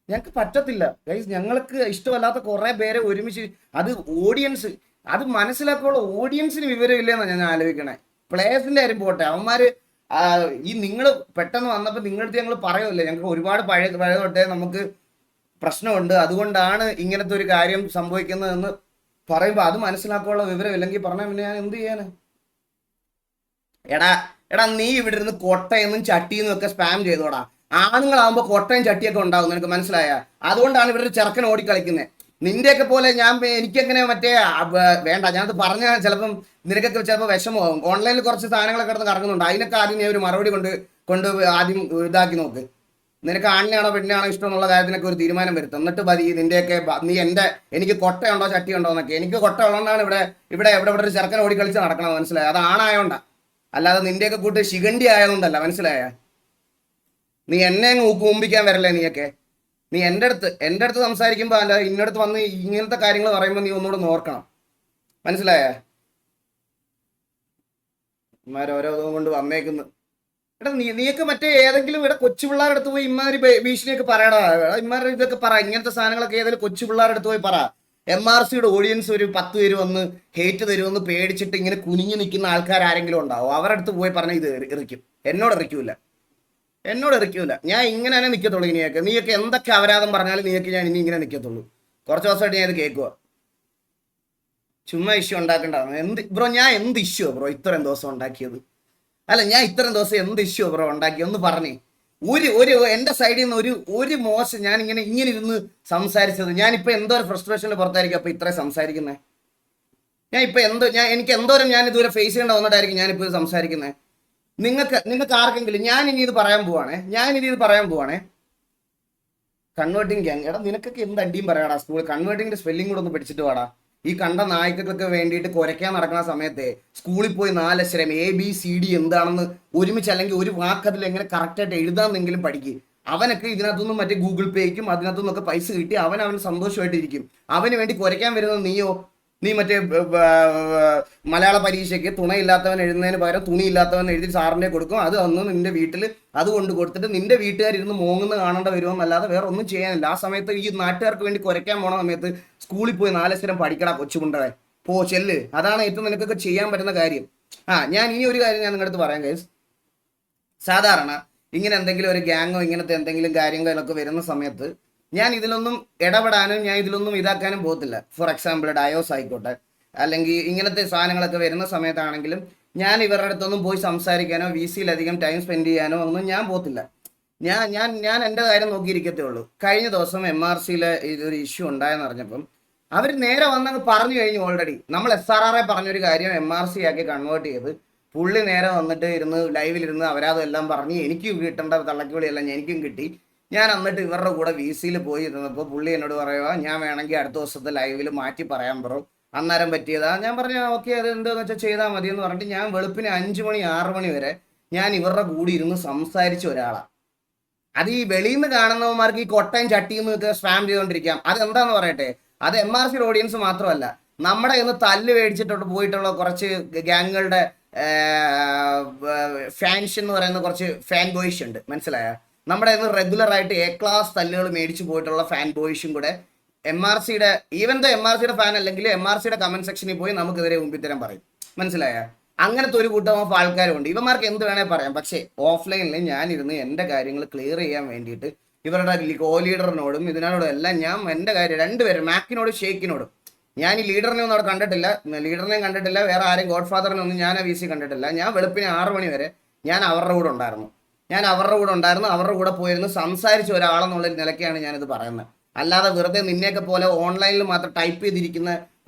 ഞങ്ങൾക്ക് പറ്റത്തില്ല ഗൈസ്. ഞങ്ങൾക്ക് ഇഷ്ടമല്ലാത്ത കുറെ പേരെ ഒരുമിച്ച്, അത് ഓഡിയൻസ്, അത് മനസ്സിലാക്കാനുള്ള ഓഡിയൻസിന് വിവരമില്ലെന്നാണ് ഞാൻ ആലോചിക്കണേ. പ്ലേയേഴ്സിന്റെ കാര്യം പോട്ടെ, അവന്മാര് ഈ നിങ്ങൾ പെട്ടെന്ന് വന്നപ്പോൾ നിങ്ങളുടെ അടുത്ത് ഞങ്ങൾ പറയുമല്ലേ, ഞങ്ങൾക്ക് ഒരുപാട് പഴയ തൊട്ടേ നമുക്ക് പ്രശ്നമുണ്ട്, അതുകൊണ്ടാണ് ഇങ്ങനത്തെ ഒരു കാര്യം സംഭവിക്കുന്നതെന്ന് പറയുമ്പോൾ അത് മനസ്സിലാക്കാനുള്ള വിവരം ഇല്ലെങ്കിൽ പറഞ്ഞാൽ പിന്നെ ഞാൻ എന്ത് ചെയ്യാന്? എടാ നീ ഇവിടെ ഇരുന്ന് കൊട്ടയെന്നും ചട്ടിയെന്നും ഒക്കെ സ്പാം ചെയ്തോടാ. ആണുങ്ങളാകുമ്പോൾ കൊട്ടയും ചട്ടിയൊക്കെ ഉണ്ടാവും, നിനക്ക് മനസ്സിലായ? അതുകൊണ്ടാണ് ഇവിടെ ഒരു ചെറുക്കൻ ഓടിക്കളിക്കുന്നത്. നിന്റെയൊക്കെ പോലെ എനിക്കെങ്ങനെ മറ്റേ വേണ്ട, ഞാനത് പറഞ്ഞാൽ ചിലപ്പം നിനക്കൊക്കെ ചിലപ്പോൾ വിഷമമാകും. ഓൺലൈനിൽ കുറച്ച് സാധനങ്ങളൊക്കെ കിടന്ന് കറങ്ങുന്നുണ്ട്, അതിനൊക്കെ ആദ്യം നീ ഒരു മറുപടി കൊണ്ട് ആദ്യം ഇതാക്കി നോക്ക്. നിനക്ക് ആണിനെയാണോ പെണ്ണിനാണോ ഇഷ്ടം എന്നുള്ള കാര്യത്തിനൊക്കെ ഒരു തീരുമാനം വരുത്തും. എന്നിട്ട് മതി നിന്റെയൊക്കെ നീ എനിക്ക് കൊട്ടയുണ്ടോ ചട്ടിയുണ്ടോ എന്നൊക്കെ. എനിക്ക് കൊട്ട ഉള്ളതുകൊണ്ടാണ് ഇവിടെ ഒരു ചെറുക്കൻ ഓടിക്കളിച്ച് നടക്കണം, മനസ്സിലായ? അത് ആണായോണ്ടാ, അല്ലാതെ നിന്റെയൊക്കെ കൂട്ട് ശിഖണ്ഡി ആയതുകൊണ്ടല്ല, മനസ്സിലായ? നീ എന്നെ ഊമ്പിക്കാൻ വരല്ലേ നീയൊക്കെ. നീ എൻ്റെ അടുത്ത് സംസാരിക്കുമ്പോൾ അല്ല ഇന്നടുത്ത് വന്ന് ഇങ്ങനത്തെ കാര്യങ്ങൾ പറയുമ്പോൾ നീ ഒന്നുകൂടെ നോർക്കണം, മനസ്സിലായ? ഓരോ കൊണ്ട് വന്നേക്കുന്നു. എടാ നീയൊക്കെ മറ്റേ ഏതെങ്കിലും ഇവിടെ കൊച്ചു പിള്ളേരുടെ അടുത്ത് പോയി ഇമാതിരി ഭീഷണിയൊക്കെ പറയടാ. ഇമാരുടെ ഇതൊക്കെ പറ, ഇങ്ങനത്തെ സാധനങ്ങളൊക്കെ ഏതെങ്കിലും കൊച്ചു പിള്ളേരുടെ അടുത്ത് പോയി പറ. MRCയുടെ ഓഡിയൻസ് ഒരു 10 പേര് വന്ന് ഹേറ്റ് തരുമെന്ന് പേടിച്ചിട്ട് ഇങ്ങനെ കുനിഞ്ഞു നിൽക്കുന്ന ആൾക്കാർ ആരെങ്കിലും ഉണ്ടാവും, അവരുടെ അടുത്ത് പോയി പറഞ്ഞാൽ ഇത് എറിക്കും. എന്നോട് എറിക്കൂല. ഞാൻ ഇങ്ങനെ തന്നെ നിൽക്കത്തുള്ളൂ. നീയൊക്കെ എന്തൊക്കെ അപരാധം പറഞ്ഞാലും ഞാൻ ഇനി ഇങ്ങനെ നിൽക്കത്തുള്ളൂ. കുറച്ച് ദിവസമായിട്ട് ഞാൻ ഇത് കേൾക്കുക. ചുമ്മാ ഇഷ്യൂ ഉണ്ടാക്കണ്ടായിരുന്നു. ബ്രോ ഞാൻ എന്ത് ഇഷ്യൂ ബ്രോ ഇത്രയും ദിവസം ഉണ്ടാക്കിയത്? അല്ല ഞാൻ ഇത്രയും ദിവസം എന്ത് ഇഷ്യൂ ബ്രോ ഉണ്ടാക്കി? ഒന്ന് പറഞ്ഞേ. ഒരു എൻ്റെ സൈഡിൽ നിന്ന് ഒരു മോശം ഞാൻ ഇങ്ങനെ ഇരുന്ന് സംസാരിച്ചത്. ഞാനിപ്പോൾ എന്തോ ഒരു ഫ്രസ്ട്രേഷനിൽ പുറത്തായിരിക്കും അപ്പോൾ ഇത്രയും സംസാരിക്കുന്നത്. എനിക്ക് എന്തോരം ഞാൻ ഇതുവരെ ഫേസ് ചെയ്യേണ്ട വന്നിട്ടായിരിക്കും ഞാനിപ്പോൾ ഇത് സംസാരിക്കുന്നത്. നിങ്ങൾക്ക് ആർക്കെങ്കിലും ഞാൻ ഇനി ഇത് പറയാൻ പോവാണേ. കൺവേർട്ടിങ് ഗ്യാങ്, എടാ നിനക്കൊക്കെ എന്ത് അടിയും പറയാടാ. സ്കൂളിൽ കൺവേർട്ടിങ്ങിന്റെ സ്പെല്ലിംഗ് കൂടെ ഒന്ന് പഠിച്ചിട്ട് വാടാ. ഈ കണ്ട നായ്ക്കൾക്ക് വേണ്ടിയിട്ട് കുരയ്ക്കാൻ നടക്കുന്ന സമയത്തെ സ്കൂളിൽ പോയി 4 അക്ഷരം ABCD എന്താണെന്ന് ഒരുമിച്ച് അല്ലെങ്കിൽ ഒരു വാക്കതിൽ എങ്ങനെ കറക്റ്റായിട്ട് എഴുതാമെന്നെങ്കിലും പഠിക്കും. അവനൊക്കെ ഇതിനകത്തൊന്നും മറ്റേ ഗൂഗിൾ പേയ്ക്കും അതിനകത്തുനിന്നൊക്കെ പൈസ കിട്ടി അവൻ സന്തോഷമായിട്ടിരിക്കും. അവന് വേണ്ടി കുരയ്ക്കാൻ വരുന്നത് നീ മറ്റേ മലയാള പരീക്ഷയ്ക്ക് തുണയില്ലാത്തവൻ എഴുതുന്നതിന് പകരം തുണിയില്ലാത്തവൻ എഴുതി സാറിനെ കൊടുക്കും. അത് വന്ന് നിന്റെ വീട്ടിൽ അത് കൊണ്ട് കൊടുത്തിട്ട് നിന്റെ വീട്ടുകാരിരുന്ന് മോങ്ങുന്ന കാണേണ്ട വരുമെന്നല്ലാതെ വേറെ ഒന്നും ചെയ്യാനില്ല. ആ സമയത്ത് ഈ നാട്ടുകാർക്ക് വേണ്ടി കുരയ്ക്കാൻ പോണ സമയത്ത് സ്കൂളിൽ പോയി 4 അക്ഷരം പഠിക്കടാ കൊച്ചുമുണ്ടേ, ചെല്ല്. അതാണ് ഏറ്റവും നിനക്കൊക്കെ ചെയ്യാൻ പറ്റുന്ന കാര്യം. ഞാൻ ഇനി ഒരു കാര്യം ഞാൻ നിങ്ങളുടെ അടുത്ത് പറയാം ഗൈസ്. സാധാരണ ഇങ്ങനെ എന്തെങ്കിലും ഒരു ഗ്യാങ്ങോ ഇങ്ങനത്തെ എന്തെങ്കിലും കാര്യങ്ങളൊക്കെ വരുന്ന സമയത്ത് ഞാൻ ഇതിലൊന്നും ഇടപെടാനും ഞാൻ ഇതിലൊന്നും ഇതാക്കാനും പോകത്തില്ല. ഫോർ എക്സാമ്പിൾ ഡയോസ് ആയിക്കോട്ടെ, അല്ലെങ്കിൽ ഇങ്ങനത്തെ സാധനങ്ങളൊക്കെ വരുന്ന സമയത്താണെങ്കിലും ഞാൻ ഇവരുടെ അടുത്തൊന്നും പോയി സംസാരിക്കാനോ VCയിലധികം ടൈം സ്പെൻഡ് ചെയ്യാനോ ഒന്നും ഞാൻ പോകത്തില്ല. ഞാൻ എൻ്റെ കാര്യം നോക്കിയിരിക്കത്തേ ഉള്ളൂ. കഴിഞ്ഞ ദിവസം MRCയിലെ ഇതൊരു ഇഷ്യൂ ഉണ്ടായെന്ന് അറിഞ്ഞപ്പം അവർ നേരെ വന്നങ്ങ് പറഞ്ഞു കഴിഞ്ഞു. ഓൾറെഡി നമ്മൾ SRRA പറഞ്ഞൊരു കാര്യം MRC ആക്കി കൺവേർട്ട് ചെയ്ത് പുള്ളി നേരെ വന്നിട്ട് ലൈവിലിരുന്ന് അവരാതും എല്ലാം പറഞ്ഞ് എനിക്ക് കിട്ടേണ്ട തള്ളക്കുകളിയെല്ലാം എനിക്കും കിട്ടി. ഞാൻ എന്നിട്ട് ഇവരുടെ കൂടെ VCയിൽ പോയി ഇരുന്നപ്പോൾ പുള്ളി എന്നോട് പറയുക, ഞാൻ വേണമെങ്കിൽ അടുത്ത ദിവസത്തെ ലൈവിൽ മാറ്റി പറയാൻ ബ്രോ, അന്നേരം പറ്റിയതാ. ഞാൻ പറഞ്ഞു ഓക്കെ അത് എന്താന്ന് വെച്ചാൽ ചെയ്താൽ മതി എന്ന് പറഞ്ഞിട്ട് ഞാൻ വെളുപ്പിന് 5 മണി 6 മണി വരെ ഞാൻ ഇവരുടെ കൂടി ഇരുന്ന് സംസാരിച്ച ഒരാളാണ്. അത് ഈ വെളിയിൽ നിന്ന് കാണുന്നവന്മാർക്ക് ഈ കൊട്ടയും ചട്ടിയും ഒക്കെ സ്പാം ചെയ്തുകൊണ്ടിരിക്കാം. അതെന്താന്ന് പറയട്ടെ, അത് MRC ഓഡിയൻസ് മാത്രമല്ല, നമ്മുടെ ഇന്ന് തല്ല് മേടിച്ചിട്ട് പോയിട്ടുള്ള കുറച്ച് ഗ്യാങ്ങുകളുടെ ഫാൻസ് എന്ന് പറയുന്ന കുറച്ച് ഫാൻ ബോയ്സ് ഉണ്ട്, മനസ്സിലായ? നമ്മുടെ ഇന്ന് റെഗുലർ ആയിട്ട് A-ക്ലാസ് തല്ലുകൾ മേടിച്ചു പോയിട്ടുള്ള ഫാൻ ബോയ്സും കൂടെ MRCയുടെ ഈവൻ ദ MRCയുടെ ഫാൻ അല്ലെങ്കിൽ MRCയുടെ കമന്റ് സെക്ഷനിൽ പോയി നമുക്കെതിരെ മുമ്പിത്തരം പറയും, മനസ്സിലായ? അങ്ങനത്തെ ഒരു കൂട്ടം ഓഫ് ആൾക്കാരുണ്ട്. ഇവന്മാർക്ക് എന്ത് വേണേൽ പറയാം. പക്ഷേ ഓഫ്ലൈനിൽ ഞാനിരുന്ന് എൻ്റെ കാര്യങ്ങൾ ക്ലിയർ ചെയ്യാൻ വേണ്ടിയിട്ട് ഇവരുടെ കോ ലീഡറിനോടും ഇതിനോടും എല്ലാം ഞാൻ എൻ്റെ കാര്യം രണ്ടുപേരും മാക്കിനോടും ഷെയ്ക്കിനോടും, ഞാൻ ഈ ലീഡറിനെ ഒന്നും അവിടെ കണ്ടിട്ടില്ല, ലീഡറിനെയും കണ്ടിട്ടില്ല, വേറെ ആരെയും ഗോഡ് ഫാദറിനെ ഒന്നും ഞാൻ VC കണ്ടിട്ടില്ല. ഞാൻ വെളുപ്പിന് 6 മണി വരെ ഞാൻ അവരുടെ കൂടെ ഉണ്ടായിരുന്നു. അവരുടെ കൂടെ പോയിരുന്ന് സംസാരിച്ച ഒരാളെന്നുള്ള നിലയ്ക്കാണ് ഞാനിത് പറയുന്നത്. അല്ലാതെ വെറുതെ നിന്നെയൊക്കെ പോലെ ഓൺലൈനിൽ മാത്രം ടൈപ്പ് ചെയ്തിരിക്കുന്ന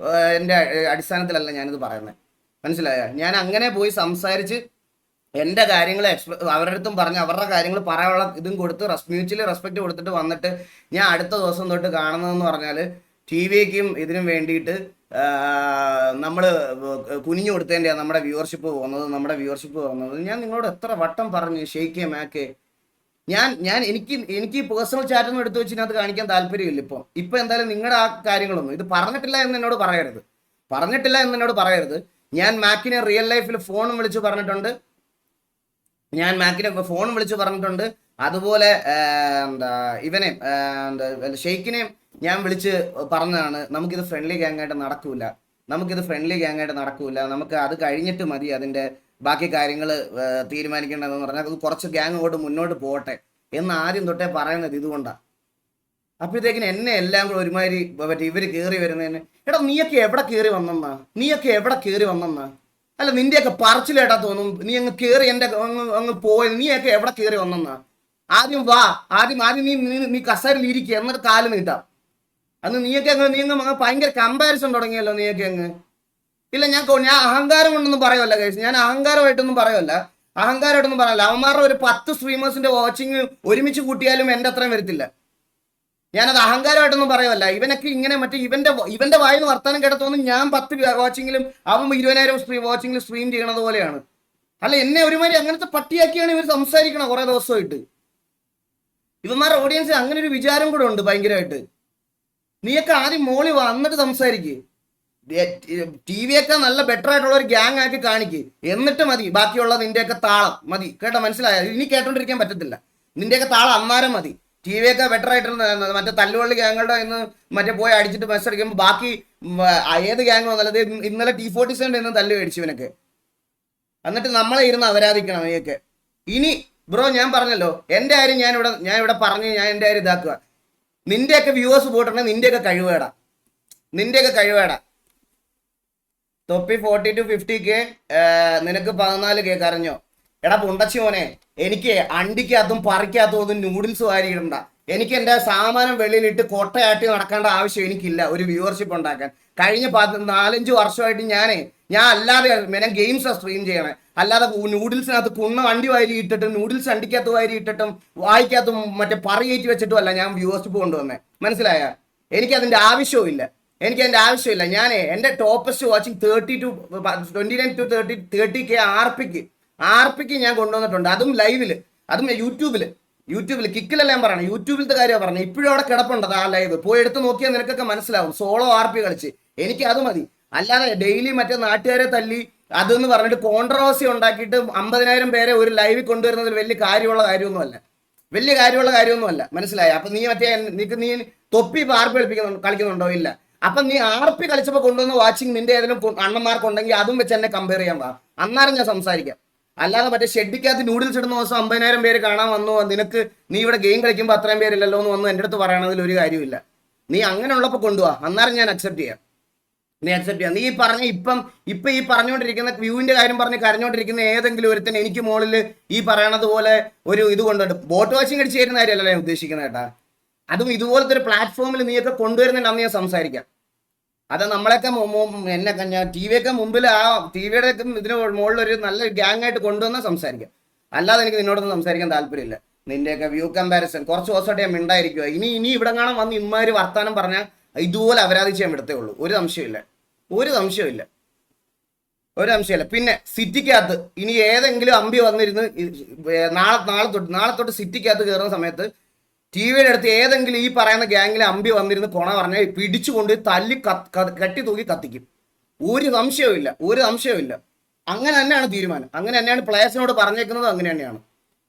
എൻ്റെ അടിസ്ഥാനത്തിലല്ല ഞാനിത് പറയുന്നത്, മനസ്സിലായ? ഞാൻ അങ്ങനെ പോയി സംസാരിച്ച് എൻ്റെ കാര്യങ്ങൾ അവരുടെ അടുത്തും പറഞ്ഞ് അവരുടെ കാര്യങ്ങൾ പറയാനുള്ള ഇതും കൊടുത്ത് മ്യൂച്വലി റെസ്പെക്ട് കൊടുത്തിട്ട് വന്നിട്ട് ഞാൻ അടുത്ത ദിവസം തൊട്ട് കാണുന്നതെന്ന് പറഞ്ഞാൽ TVക്കും ഇതിനും വേണ്ടിയിട്ട് നമ്മൾ കുനിഞ്ഞു കൊടുത്തതിൻ്റെയാണ് നമ്മുടെ വ്യൂവർഷിപ്പ് പോകുന്നത്. ഞാൻ നിങ്ങളോട് എത്ര വട്ടം പറഞ്ഞു ഷെയ്ക്കേ മാക്കേ, എനിക്ക് പേഴ്സണൽ ചാറ്റൊന്നും എടുത്തു വെച്ചിനകത്ത് കാണിക്കാൻ താല്പര്യമില്ല. ഇപ്പം എന്തായാലും നിങ്ങളുടെ ആ കാര്യങ്ങളൊന്നും ഇത് പറഞ്ഞിട്ടില്ല എന്ന് എന്നോട് പറയരുത്. ഞാൻ മാക്കിനെ റിയൽ ലൈഫിൽ ഫോണും വിളിച്ച് പറഞ്ഞിട്ടുണ്ട്. അതുപോലെ ഇവനെ ഷെയ്ക്കിനെയും ഞാൻ വിളിച്ച് പറഞ്ഞതാണ്, നമുക്കിത് ഫ്രണ്ട്ലി ഗ്യാങ്ങായിട്ട് നടക്കൂല, നമുക്ക് അത് കഴിഞ്ഞിട്ട് മതി അതിൻ്റെ ബാക്കി കാര്യങ്ങൾ തീരുമാനിക്കേണ്ടതെന്ന് പറഞ്ഞാൽ അത് കുറച്ച് ഗ്യാങ് കൊണ്ട് മുന്നോട്ട് പോകട്ടെ എന്ന് ആദ്യം തൊട്ടേ പറയുന്നത് ഇതുകൊണ്ടാണ്. അപ്പോഴത്തേക്കിന് എന്നെ എല്ലാം കൂടെ ഒരുമാതിരി ഇവർ കയറി വരുന്നതിന്, എടാ നീയൊക്കെ എവിടെ കയറി വന്നെന്നാ? അല്ല നിന്റെയൊക്കെ പറച്ചിലേട്ടാ തോന്നും, നീ അങ്ങ് കയറി എൻ്റെ അങ്ങ് പോയി, നീയൊക്കെ എവിടെ കയറി വന്നെന്നാ? ആദ്യം വാ, ആദ്യം നീ കസേരയിൽ ഇരിക്കുക, എന്നിട്ട് കാല് നീട്ടാം. അന്ന് നീ അങ്ങ് ഭയങ്കര കമ്പാരിസൺ തുടങ്ങിയല്ലോ നീയൊക്കെ അങ്ങ്. ഇല്ല ഞാൻ അഹങ്കാരം കൊണ്ടൊന്നും പറയുമല്ല കേസ്, ഞാൻ അഹങ്കാരമായിട്ടൊന്നും പറയല്ല. അവന്മാരുടെ ഒരു 10 സ്ട്രീമേഴ്സിന്റെ വാച്ചിങ് ഒരുമിച്ച് കൂട്ടിയാലും എൻ്റെ അത്രയും വരത്തില്ല. ഞാനത് അഹങ്കാരമായിട്ടൊന്നും പറയുമല്ല. ഇവനൊക്കെ ഇങ്ങനെ മറ്റേ ഇവന്റെ വായിന്ന് വർത്താനം കേട്ടത്തോന്നും ഞാൻ 10 വാച്ചിങ്ങിലും അവൻ 20,000 വാച്ചിങ്ങിലും സ്ട്രീം ചെയ്യണത് പോലെയാണ്. അല്ല എന്നെ ഒരുമാതിരി അങ്ങനത്തെ പട്ടിയാക്കിയാണ് ഇവർ സംസാരിക്കണം കുറെ ദിവസമായിട്ട്. ഇവന്മാരുടെ ഓഡിയൻസിന് അങ്ങനെ ഒരു വിചാരം കൂടെ ഉണ്ട് ഭയങ്കരമായിട്ട്. നീയൊക്കെ ആദ്യം മോളി വന്നിട്ട് സംസാരിക്കുക, TV-യൊക്കെ നല്ല ബെറ്റർ ആയിട്ടുള്ള ഒരു ഗ്യാങ് ആക്കി കാണിക്ക്, എന്നിട്ട് മതി ബാക്കിയുള്ള നിന്റെയൊക്കെ താളം മതി. കേട്ടോ, മനസ്സിലായ? ഇനി കേട്ടോണ്ടിരിക്കാൻ പറ്റത്തില്ല. നിന്റെയൊക്കെ താളം അന്നേരം മതി. TV-യൊക്കെ ബെറ്റർ ആയിട്ടുള്ള മറ്റേ തല്ലുവള്ളി ഗ്യാങ്ങുകളുടെ ഇന്ന് മറ്റേ പോയി അടിച്ചിട്ട് ബസ് അടിക്കുമ്പോൾ ബാക്കി ഏത് ഗ്യാങ് വന്നാലത് ഇന്നലെ T47 ഇന്ന് തല്ല് മേടിച്ചു ഇവനൊക്കെ. എന്നിട്ട് നമ്മളെ ഇരുന്ന് അപരാധിക്കണം നീയൊക്കെ. ഇനി ബ്രോ ഞാൻ പറഞ്ഞല്ലോ എൻ്റെ കാര്യം ഞാൻ ഇവിടെ പറഞ്ഞ് ഞാൻ എൻ്റെ കാര്യം ഇതാക്കുക. നിന്റെയൊക്കെ വ്യൂവേഴ്സ് പോയിട്ടുണ്ടെങ്കിൽ നിന്റെയൊക്കെ കഴിവേടാ. തൊപ്പി 40 to 50K, നിനക്ക് 14K കരഞ്ഞോ? എടാ പുണ്ടച്ചി മോനെ, എനിക്ക് അണ്ടിക്കകത്തും പറിക്കകത്തും ഒന്നും നൂഡിൽസ് വാരിയിടണ്ട. എനിക്ക് എൻ്റെ സാമാനം വെളിയിലിട്ട് കൊട്ടയാട്ടി നടക്കേണ്ട ആവശ്യം എനിക്കില്ല ഒരു വ്യൂവർഷിപ്പ് ഉണ്ടാക്കാൻ. കഴിഞ്ഞ 4-5 വർഷമായിട്ട് ഞാൻ അല്ലാതെ ഗെയിംസാണ് സ്ട്രീം ചെയ്യണേ. അല്ലാതെ നൂഡിൽസിനകത്ത് വണ്ടി വാരി ഇട്ടിട്ടും നൂഡിൽസ് അണ്ടിക്കകത്ത് വാരി ഇട്ടിട്ടും വായിക്കകത്തും മറ്റേ പറയേറ്റി വെച്ചിട്ടും അല്ല ഞാൻ വ്യൂവർഷിപ്പ് കൊണ്ടുവന്നേ, മനസ്സിലായ? എനിക്കതിൻ്റെ ആവശ്യവും ഇല്ല. ഞാൻ എൻ്റെ ടോപ്പസ്റ്റ് വാച്ചിങ് 29 to 30K RPക്ക് ഞാൻ കൊണ്ടുവന്നിട്ടുണ്ട്. അതും ലൈവില്, അതും യൂട്യൂബിൽ കിക്കിലെല്ലാം പറയണം. യൂട്യൂബിലത്തെ കാര്യമാണ് പറഞ്ഞത്. ഇപ്പോഴും അവിടെ കിടപ്പുണ്ട് ആ ലൈവ്, പോയി എടുത്ത് നോക്കിയാൽ നിനക്കൊക്കെ മനസ്സിലാവും. സോളോ RP കളിച്ച് എനിക്ക് അത് മതി. അല്ലാതെ ഡെയിലി മറ്റേ നാട്ടുകാരെ തല്ലി അതെന്ന് പറഞ്ഞിട്ട് കോൺട്രവേഴ്സി ഉണ്ടാക്കിയിട്ട് 50,000 പേരെ ഒരു ലൈവിൽ കൊണ്ടുവരുന്നതിൽ വലിയ കാര്യമുള്ള കാര്യമൊന്നുമല്ല, മനസ്സിലായ? അപ്പൊ നീ നീ തൊപ്പി RP കളിക്കുന്നുണ്ടോ? ഇല്ല. അപ്പൊ നീ RP കളിച്ചപ്പോൾ കൊണ്ടുവന്ന വാച്ചിങ് നിന്റെ ഏതെങ്കിലും അണ്ണന്മാർക്കുണ്ടെങ്കിൽ അതും വെച്ച് എന്നെ കമ്പയർ ചെയ്യാൻ പാ, അന്നേരം ഞാൻ സംസാരിക്കാം. അല്ലാതെ മറ്റേ ഷെഡിക്കകത്ത് നൂഡിൽസ് ഇടുന്ന ദിവസം 50,000 പേര് കാണാൻ വന്നു, നീ ഇവിടെ ഗെയിം കളിക്കുമ്പോൾ അത്രയും പേരില്ലല്ലോ എന്ന് വന്നു എൻ്റെ അടുത്ത് പറയണതിൽ ഒരു കാര്യമില്ല. നീ അങ്ങനെ ഉള്ളപ്പോൾ കൊണ്ടുപോവാ, അന്നേരം ഞാൻ അക്സെപ്റ്റ് ചെയ്യാം. നീ ഈ പറഞ്ഞുകൊണ്ടിരിക്കുന്ന വ്യൂവിന്റെ കാര്യം പറഞ്ഞ് കരഞ്ഞുകൊണ്ടിരിക്കുന്ന ഏതെങ്കിലും ഒരുത്തൻ എനിക്ക് മുകളിൽ ഈ പറയണത് പോലെ ഒരു ഇത് കൊണ്ടുണ്ട് ബോട്ട് വാച്ചിങ് അടിച്ച് ചേരുന്ന കാര്യമല്ല ഞാൻ ഉദ്ദേശിക്കുന്നത് കേട്ടാ. അതും ഇതുപോലത്തെ ഒരു പ്ലാറ്റ്ഫോമിൽ നീയൊക്കെ കൊണ്ടുവരുന്നുണ്ടെന്ന് ഞാൻ സംസാരിക്കാം. അത് നമ്മളൊക്കെ ഞാൻ TV-യൊക്കെ മുമ്പിൽ ആ TV-യുടെ ഇതിന് മുകളിൽ ഒരു നല്ല ഗ്യാങ് ആയിട്ട് കൊണ്ടുവന്നാൽ സംസാരിക്കാം. അല്ലാതെ എനിക്ക് നിന്നോടൊന്നും സംസാരിക്കാൻ താല്പര്യമില്ല. നിന്റെയൊക്കെ വ്യൂ കമ്പാരിസൺ കുറച്ച് ദിവസമായിട്ട് ഞാൻ മിണ്ടായിരിക്കുക. ഇനി ഇവിടെ കാണാൻ വന്ന് ഇമ്മാതിരി വർത്താനം പറഞ്ഞാൽ ഇതുപോലെ അപരാധിച്ച് ഞാൻ വിടത്തേ ഉള്ളൂ, ഒരു സംശയമില്ല. ഒരു സംശയമില്ല, ഒരു സംശയമില്ല. പിന്നെ സിറ്റിക്കകത്ത് ഇനി ഏതെങ്കിലും അമ്പി വന്നിരുന്ന് നാളെ തൊട്ട് സിറ്റിക്കകത്ത് കയറുന്ന സമയത്ത് ടിവിയുടെ അടുത്ത് ഏതെങ്കിലും ഈ പറയുന്ന ഗ്യാങ്ങിലെ അമ്പി വന്നിരുന്ന് കൊണ പറഞ്ഞാൽ പിടിച്ചുകൊണ്ട് തല്ലി കട്ടി തൂക്കി കത്തിക്കും. ഒരു സംശയവും ഇല്ല. അങ്ങനെ തന്നെയാണ് തീരുമാനം, അങ്ങനെ തന്നെയാണ് പ്ലേയേഴ്സിനോട് പറഞ്ഞേക്കുന്നത്, അങ്ങനെ തന്നെയാണ്.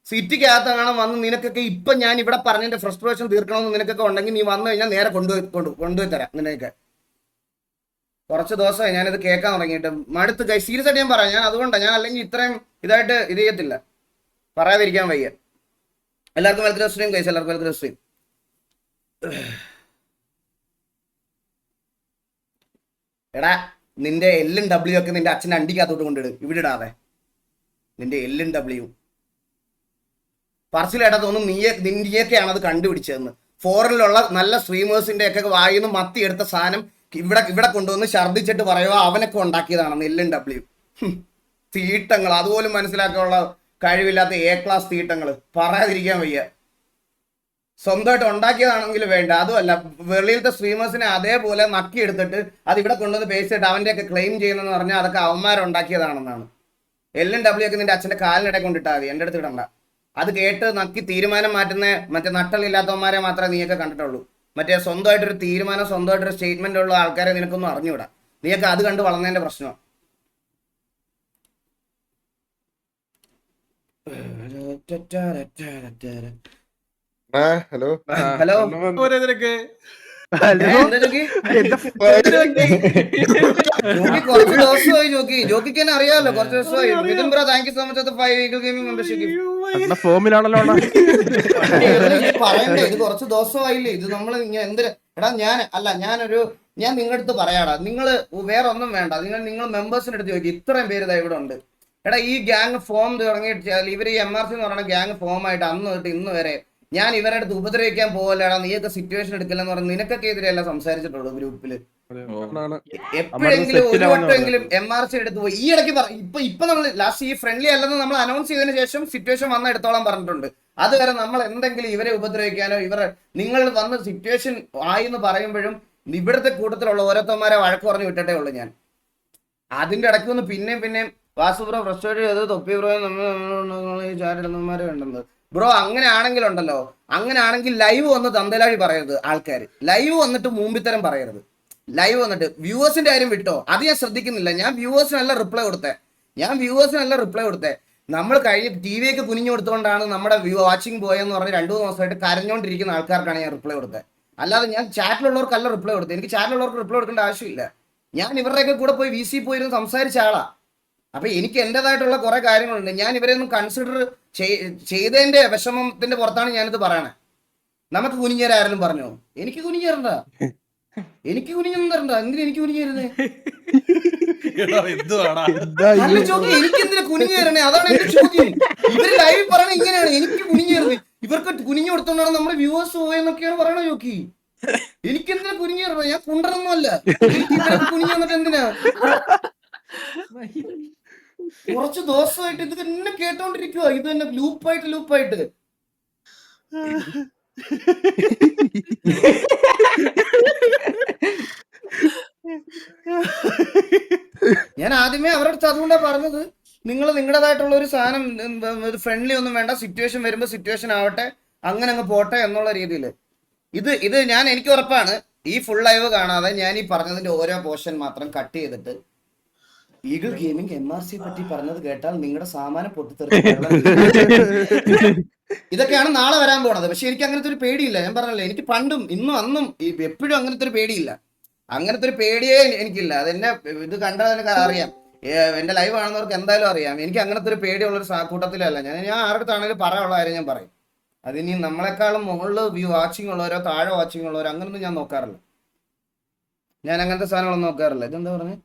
സിറ്റിക്കകത്ത് കാണാൻ വന്ന് നിനക്കൊക്കെ ഇപ്പം ഞാൻ ഇവിടെ പറഞ്ഞതിന്റെ ഫ്രസ്ട്രേഷൻ തീർക്കണമെന്ന് നിനക്കൊക്കെ ഉണ്ടെങ്കിൽ നീ വന്നു കഴിഞ്ഞാൽ നേരെ കൊണ്ടുപോയി തരാം. നിനക്ക് കുറച്ച് ദിവസമായി ഞാനിത് കേൾക്കാൻ തുടങ്ങിയിട്ട് മടുത്ത് സീരിയസ് ആയിട്ട് ഞാൻ പറയാം. ഞാൻ അതുകൊണ്ടാണ്, ഞാൻ അല്ലെങ്കിൽ ഇത്രയും ഇതായിട്ട് ഇത് ചെയ്യത്തില്ല, പറയാതിരിക്കാൻ വയ്യ. എല്ലാവർക്കും വെൽക്കം സ്ട്രീം കൈസ്, എല്ലാവർക്കും വെൽക്കം സ്ട്രീം. എടാ നിന്റെ എല്ലും ഡബ്ല്യു ഒക്കെ നിന്റെ അച്ഛൻ്റെ അണ്ടിക്കകത്തോട്ട് കൊണ്ടിട്, ഇവിടെ ഇടാതെ. നിന്റെ എല്ലും ഡബ്ല്യു പറച്ചിലേട്ടാ തോന്നുന്നു നീയൊക്കെയാണ് അത് കണ്ടുപിടിച്ചതെന്ന്. ഫോറിനിലുള്ള നല്ല സ്ട്രീമേഴ്സിന്റെ ഒക്കെ വായിൽ നിന്ന് മത്തി എടുത്ത സാധനം ഇവിടെ കൊണ്ടുവന്ന് ഛർദ്ദിച്ചിട്ട് പറയുക അവനൊക്കെ ഉണ്ടാക്കിയതാണെന്ന്. എല്ലും ഡബ്ല്യു തീട്ടങ്ങൾ അതുപോലും മനസ്സിലാക്കാനുള്ള കഴിവില്ലാത്ത എ ക്ലാസ് തീട്ടങ്ങൾ, പറയാതിരിക്കാൻ വയ്യ. സ്വന്തമായിട്ട് ഉണ്ടാക്കിയതാണെങ്കിൽ വേണ്ട, അതുമല്ല വെളിയിലത്തെ സ്ട്രീമേഴ്സിനെ അതേപോലെ നക്കിയെടുത്തിട്ട് അത് ഇവിടെ കൊണ്ടുവന്ന് പേസ്റ്റ് ചെയ്തിട്ട് അവൻ്റെയൊക്കെ ക്ലെയിം ചെയ്യുന്നതെന്ന് പറഞ്ഞാൽ അതൊക്കെ അവന്മാരുണ്ടാക്കിയതാണെന്നാണ്. എല്ലും ഡബ്ല്യു ഒക്കെ നിന്റെ അച്ഛൻ്റെ കാലിനിടെ കൊണ്ടിട്ടാൽ മതി, എൻ്റെ അടുത്ത് ഇടണ്ട. അത് കേട്ട് നക്കി തീരുമാനം മാറ്റുന്ന മറ്റേ നട്ടലില്ലാത്തവന്മാരെ മാത്രമേ നീയൊക്കെ കണ്ടിട്ടുള്ളൂ. മറ്റേ സ്വന്തമായിട്ടൊരു തീരുമാനം, സ്വന്തമായിട്ടൊരു സ്റ്റേറ്റ്മെന്റ് ഉള്ള ആൾക്കാരെ നിനക്കൊന്നും അറിഞ്ഞുകൂടാ. നീയൊക്കെ അത് കണ്ട് വളർന്നതിന്റെ പ്രശ്നമാണ്. ഹലോ ഹലോ കുറച്ച് ദിവസമായി ജോക്കിക്ക് തന്നെ അറിയാമല്ലോ, കുറച്ച് ദിവസമായി. Mithun bro thank you so much 5 weekly gaming membership. ഫോമിലാണല്ലോ പറയണ്ടേ, ഇത് കുറച്ച് ദിവസമായില്ലേ. ഇത് നമ്മൾ എന്തിന് എടാ ഞാൻ നിങ്ങളുടെ അടുത്ത് പറയാടാ, നിങ്ങൾ വേറെ ഒന്നും വേണ്ട, നിങ്ങൾ മെമ്പേഴ്സിന്റെ അടുത്ത് ചോദിക്കും. ഇത്രയും പേര് ഇതാ ഇവിടെ ഉണ്ട്. എടാ ഈ ഗ്യാങ് ഫോം തുടങ്ങിയിട്ട് ഇവർ ഈ MRC എന്ന് പറയുന്ന ഗ്യാങ് ഫോം ആയിട്ട് അന്ന് തൊട്ട് ഇന്ന് വരെ ഞാൻ ഇവരുടെ അടുത്ത് ഉപദ്രവിക്കാൻ പോകല്ലേടാ, നീയൊക്കെ സിറ്റുവേഷൻ എടുക്കില്ലെന്ന് പറഞ്ഞ് നിനക്കൊക്കെ എതിരെയല്ല സംസാരിച്ചിട്ടുള്ളൂ ഗ്രൂപ്പില്. എപ്പോഴെങ്കിലും ഒരു വട്ടമെങ്കിലും MRC എടുത്ത് പോയി. ഈ ഇടയ്ക്ക് ഇപ്പൊ നമ്മൾ ലാസ്റ്റ് ഈ ഫ്രണ്ട്ലി അല്ലെന്ന് നമ്മൾ അനൗൺസ് ചെയ്തതിനു ശേഷം സിറ്റുവേഷൻ വന്ന എടുത്തോളം പറഞ്ഞിട്ടുണ്ട്. അതുവരെ നമ്മൾ എന്തെങ്കിലും ഇവരെ ഉപദ്രവിക്കാനോ നിങ്ങൾ വന്ന് സിറ്റുവേഷൻ ആയി എന്ന് പറയുമ്പോഴും ഇവിടുത്തെ കൂട്ടത്തിലുള്ള ഓരോരുത്തന്മാരെ വഴക്ക് പറഞ്ഞു വിട്ടിട്ടേ ഉള്ളൂ ഞാൻ. അതിന്റെ ഇടയ്ക്ക് ഒന്ന് പിന്നെയും വാസുബ്രോ ഫ്രസ്ട്രേറ്റ് ചെയ്ത് തൊപ്പി ബ്രോ ചാരിടുന്നവന്മാരെ വേണ്ടത് ബ്രോ. അങ്ങനെയാണെങ്കിൽ ലൈവ് വന്ന് തന്തലാഴി പറയരുത് ആൾക്കാർ. ലൈവ് വന്നിട്ട് മൂമ്പിത്തരം പറയരുത്. ലൈവ് വന്നിട്ട് വ്യൂവേഴ്സിന്റെ കാര്യം വിട്ടോ, അത് ഞാൻ ശ്രദ്ധിക്കുന്നില്ല. ഞാൻ വ്യൂവേഴ്സിനല്ല റിപ്ലൈ കൊടുത്തേ. നമ്മൾ കഴിഞ്ഞ് TV ഒക്കെ കുനിഞ്ഞു കൊടുത്തുകൊണ്ടാണ് നമ്മുടെ വാച്ചിങ് പോയെന്ന് പറഞ്ഞ് 2-3 ദിവസമായിട്ട് കരഞ്ഞോണ്ടിരിക്കുന്ന ആൾക്കാർക്കാണ് ഞാൻ റിപ്ലൈ കൊടുത്തത്. അല്ലാതെ ഞാൻ ചാറ്റിലുള്ളവർക്കല്ല റിപ്ലൈ കൊടുത്തത്. എനിക്ക് ചാറ്റിലുള്ളവർക്ക് റിപ്ലൈ കൊടുക്കേണ്ട ആവശ്യമില്ല. ഞാൻ ഇവരുടെയൊക്കെ കൂടെ പോയി VC പോയിരുന്ന് സംസാരിച്ച ആളാ. അപ്പൊ എനിക്ക് എന്റേതായിട്ടുള്ള കുറെ കാര്യങ്ങളുണ്ട്. ഞാൻ ഇവരെ ഒന്നും കൺസിഡർ ചെയ്തതിന്റെ വിഷമത്തിന്റെ പുറത്താണ് ഞാനിത് പറയണേ. നമുക്ക് കുനിഞ്ഞേരാരെങ്കിലും പറഞ്ഞോ? എനിക്ക് കുനിഞ്ഞേരണ്ട. എന്തിനാ എനിക്ക് കുനിഞ്ഞേരുന്നേ? അല്ല ചോദ്യം, എനിക്ക് എന്തിനാ കുനിഞ്ഞേരണേ? അതാണ് എന്റെ ചോദ്യം. ഇവര് ലൈവ് പറയണ ഇങ്ങനെയാണ്, എനിക്ക് കുനിഞ്ഞേറുന്നത്. ഇവർക്ക് കുനിഞ്ഞു കൊടുത്തോണ്ടാണ് നമ്മുടെ വ്യൂവേഴ്സ് പോയെന്നൊക്കെയാണ് പറയണ ചോക്കി. എനിക്കെന്തിനാ കുനിഞ്ഞേറുന്നത്? ഞാൻ കുണ്ടറൊന്നുമല്ല. കുനിഞ്ഞു വന്നിട്ട് എന്തിനാ? കുറച്ച് ദിവസമായിട്ട് ഇത് തന്നെ കേട്ടോണ്ടിരിക്കുക. ഇത് തന്നെ ലൂപ്പായിട്ട് ഞാൻ ആദ്യമേ അവരുടെ അടുത്ത് അതുകൊണ്ടാണ് പറഞ്ഞത്, നിങ്ങൾ നിങ്ങളുടേതായിട്ടുള്ള ഒരു സാധനം ഫ്രണ്ട്ലി ഒന്നും വേണ്ട, സിറ്റുവേഷൻ വരുമ്പോൾ സിറ്റുവേഷൻ ആവട്ടെ, അങ്ങനെ അങ്ങ് പോട്ടെ എന്നുള്ള രീതിയിൽ. ഇത് എനിക്ക് ഉറപ്പാണ് ഈ ഫുൾ ലൈവ് കാണാതെ ഞാൻ ഈ പറഞ്ഞതിന്റെ ഓരോ പോർഷൻ മാത്രം കട്ട് ചെയ്തിട്ട് ഈഗിൾ ഗെയിമിംഗ് MRC പറ്റി പറഞ്ഞത് കേട്ടാൽ നിങ്ങളുടെ സാമാനം പൊട്ടിത്തെറിക്കും. ഇതൊക്കെയാണ് നാളെ വരാൻ പോണത്. പക്ഷെ എനിക്ക് അങ്ങനത്തെ ഒരു പേടിയില്ല. ഞാൻ പറഞ്ഞല്ലേ, എനിക്ക് പണ്ടും ഇന്നും അന്നും എപ്പോഴും അങ്ങനത്തെ ഒരു പേടിയില്ല. അങ്ങനത്തെ ഒരു പേടിയേ എനിക്കില്ല. അതെന്നെ ഇത് കണ്ടാൽ എനിക്ക് അറിയാം. എന്റെ ലൈവ് കാണുന്നവർക്ക് എന്തായാലും അറിയാം. എനിക്ക് അങ്ങനത്തെ ഒരു പേടിയുള്ളൊരു കൂട്ടത്തിലല്ല ഞാൻ. ആരുടെ അടുത്താണെങ്കിലും പറയാനുള്ള കാര്യം ഞാൻ പറയും. അതിനി നമ്മളെക്കാളും മുകളിൽ വാച്ചിങ് ഉള്ളവരോ താഴെ വാച്ചിങ് ഉള്ളവരോ അങ്ങനൊന്നും ഞാൻ നോക്കാറില്ല. ഞാൻ അങ്ങനത്തെ സാധനങ്ങളൊന്നും നോക്കാറില്ല. ഇതെന്താ പറഞ്ഞത്?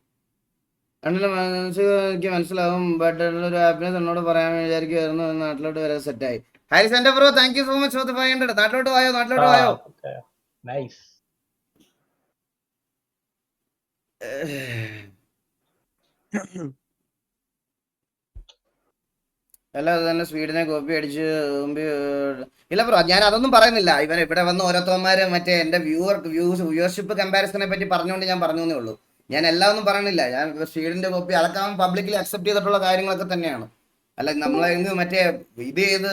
എനിക്ക് മനസ്സിലാവും, ബട്ട് ഒരു ഹാപ്പിനെസ് എന്നോട് പറയാൻ വിചാരിക്കുമായിരുന്നു. നാട്ടിലോട്ട് വരെ സെറ്റായി. ഹാരിസ് എന്റെ bro thank you so much for 500. നാട്ടിലോട്ട് വായോ. അല്ല അത് തന്നെ സ്വീഡനെ കോപ്പി അടിച്ച് ഇല്ല ബ്രോ, ഞാൻ അതൊന്നും പറയുന്നില്ല. ഇവിടെ വന്ന് ഓരോരുത്തന്മാര് മറ്റേ എന്റെ വ്യൂവർഷിപ്പ് കമ്പാരിസനെ പറ്റി പറഞ്ഞുകൊണ്ട് ഞാൻ പറഞ്ഞേ ഉള്ളൂ. ഞാൻ എല്ലാം ഒന്നും പറയണില്ല. ഞാൻ ഷീഡിന്റെ കോപ്പി അതൊക്കെ അവൻ പബ്ലിക്കലി അക്സെപ്റ്റ് ചെയ്തിട്ടുള്ള കാര്യങ്ങളൊക്കെ തന്നെയാണ്. അല്ല നമ്മളങ്ങ് മറ്റേ ഇത് ചെയ്ത്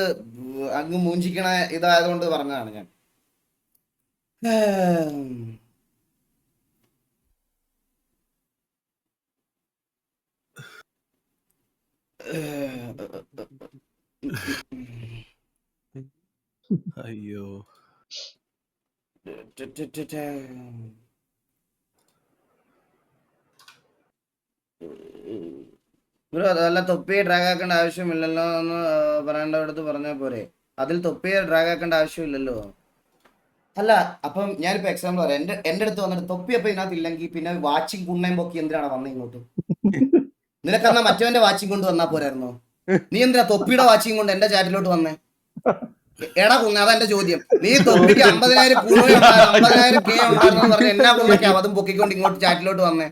അങ്ങ് മൂഞ്ചിക്കണ ഇതായതുകൊണ്ട് പറഞ്ഞതാണ് ഞാൻ. അയ്യോ ബ്രോ അതല്ല, തൊപ്പിയെ ഡ്രാഗ് ആക്കേണ്ട ആവശ്യമില്ലല്ലോ എന്ന് പറയേണ്ടടുത്ത് പറഞ്ഞാൽ പോരെ. അതിൽ തൊപ്പിയെ ഡ്രാഗ് ആക്കേണ്ട ആവശ്യമില്ലല്ലോ. അല്ല അപ്പം ഞാനിപ്പോ എക്സാമ്പിൾ പറയാം. എന്റെ അടുത്ത് വന്നിട്ട് തൊപ്പി അപ്പൊ ഇതിനകത്ത് ഇല്ലെങ്കിൽ പിന്നെ വാച്ചിങ് കുണ്ണയും പൊക്കി എന്തിനാണ് വന്നത് ഇങ്ങോട്ട്? നിനക്കെന്നാ മറ്റവന്റെ വാച്ചിങ് കൊണ്ട് വന്നാ പോരായിരുന്നോ? നീ എന്തിനാ തൊപ്പിയുടെ വാച്ചിങ് കൊണ്ട് എന്റെ ചാറ്റിലോട്ട് വന്നേ? എടാ കുന്ന, അതെന്റെ ചോദ്യം. നീ തൊപ്പിക്ക് 50,000 50,000 കെ ഉണ്ടായിരുന്നു പറഞ്ഞ എന്നാ കുന്നൊക്കെ അതും പൊക്കിക്കൊണ്ട് ഇങ്ങോട്ട് ചാറ്റിലോട്ട് വന്നേ?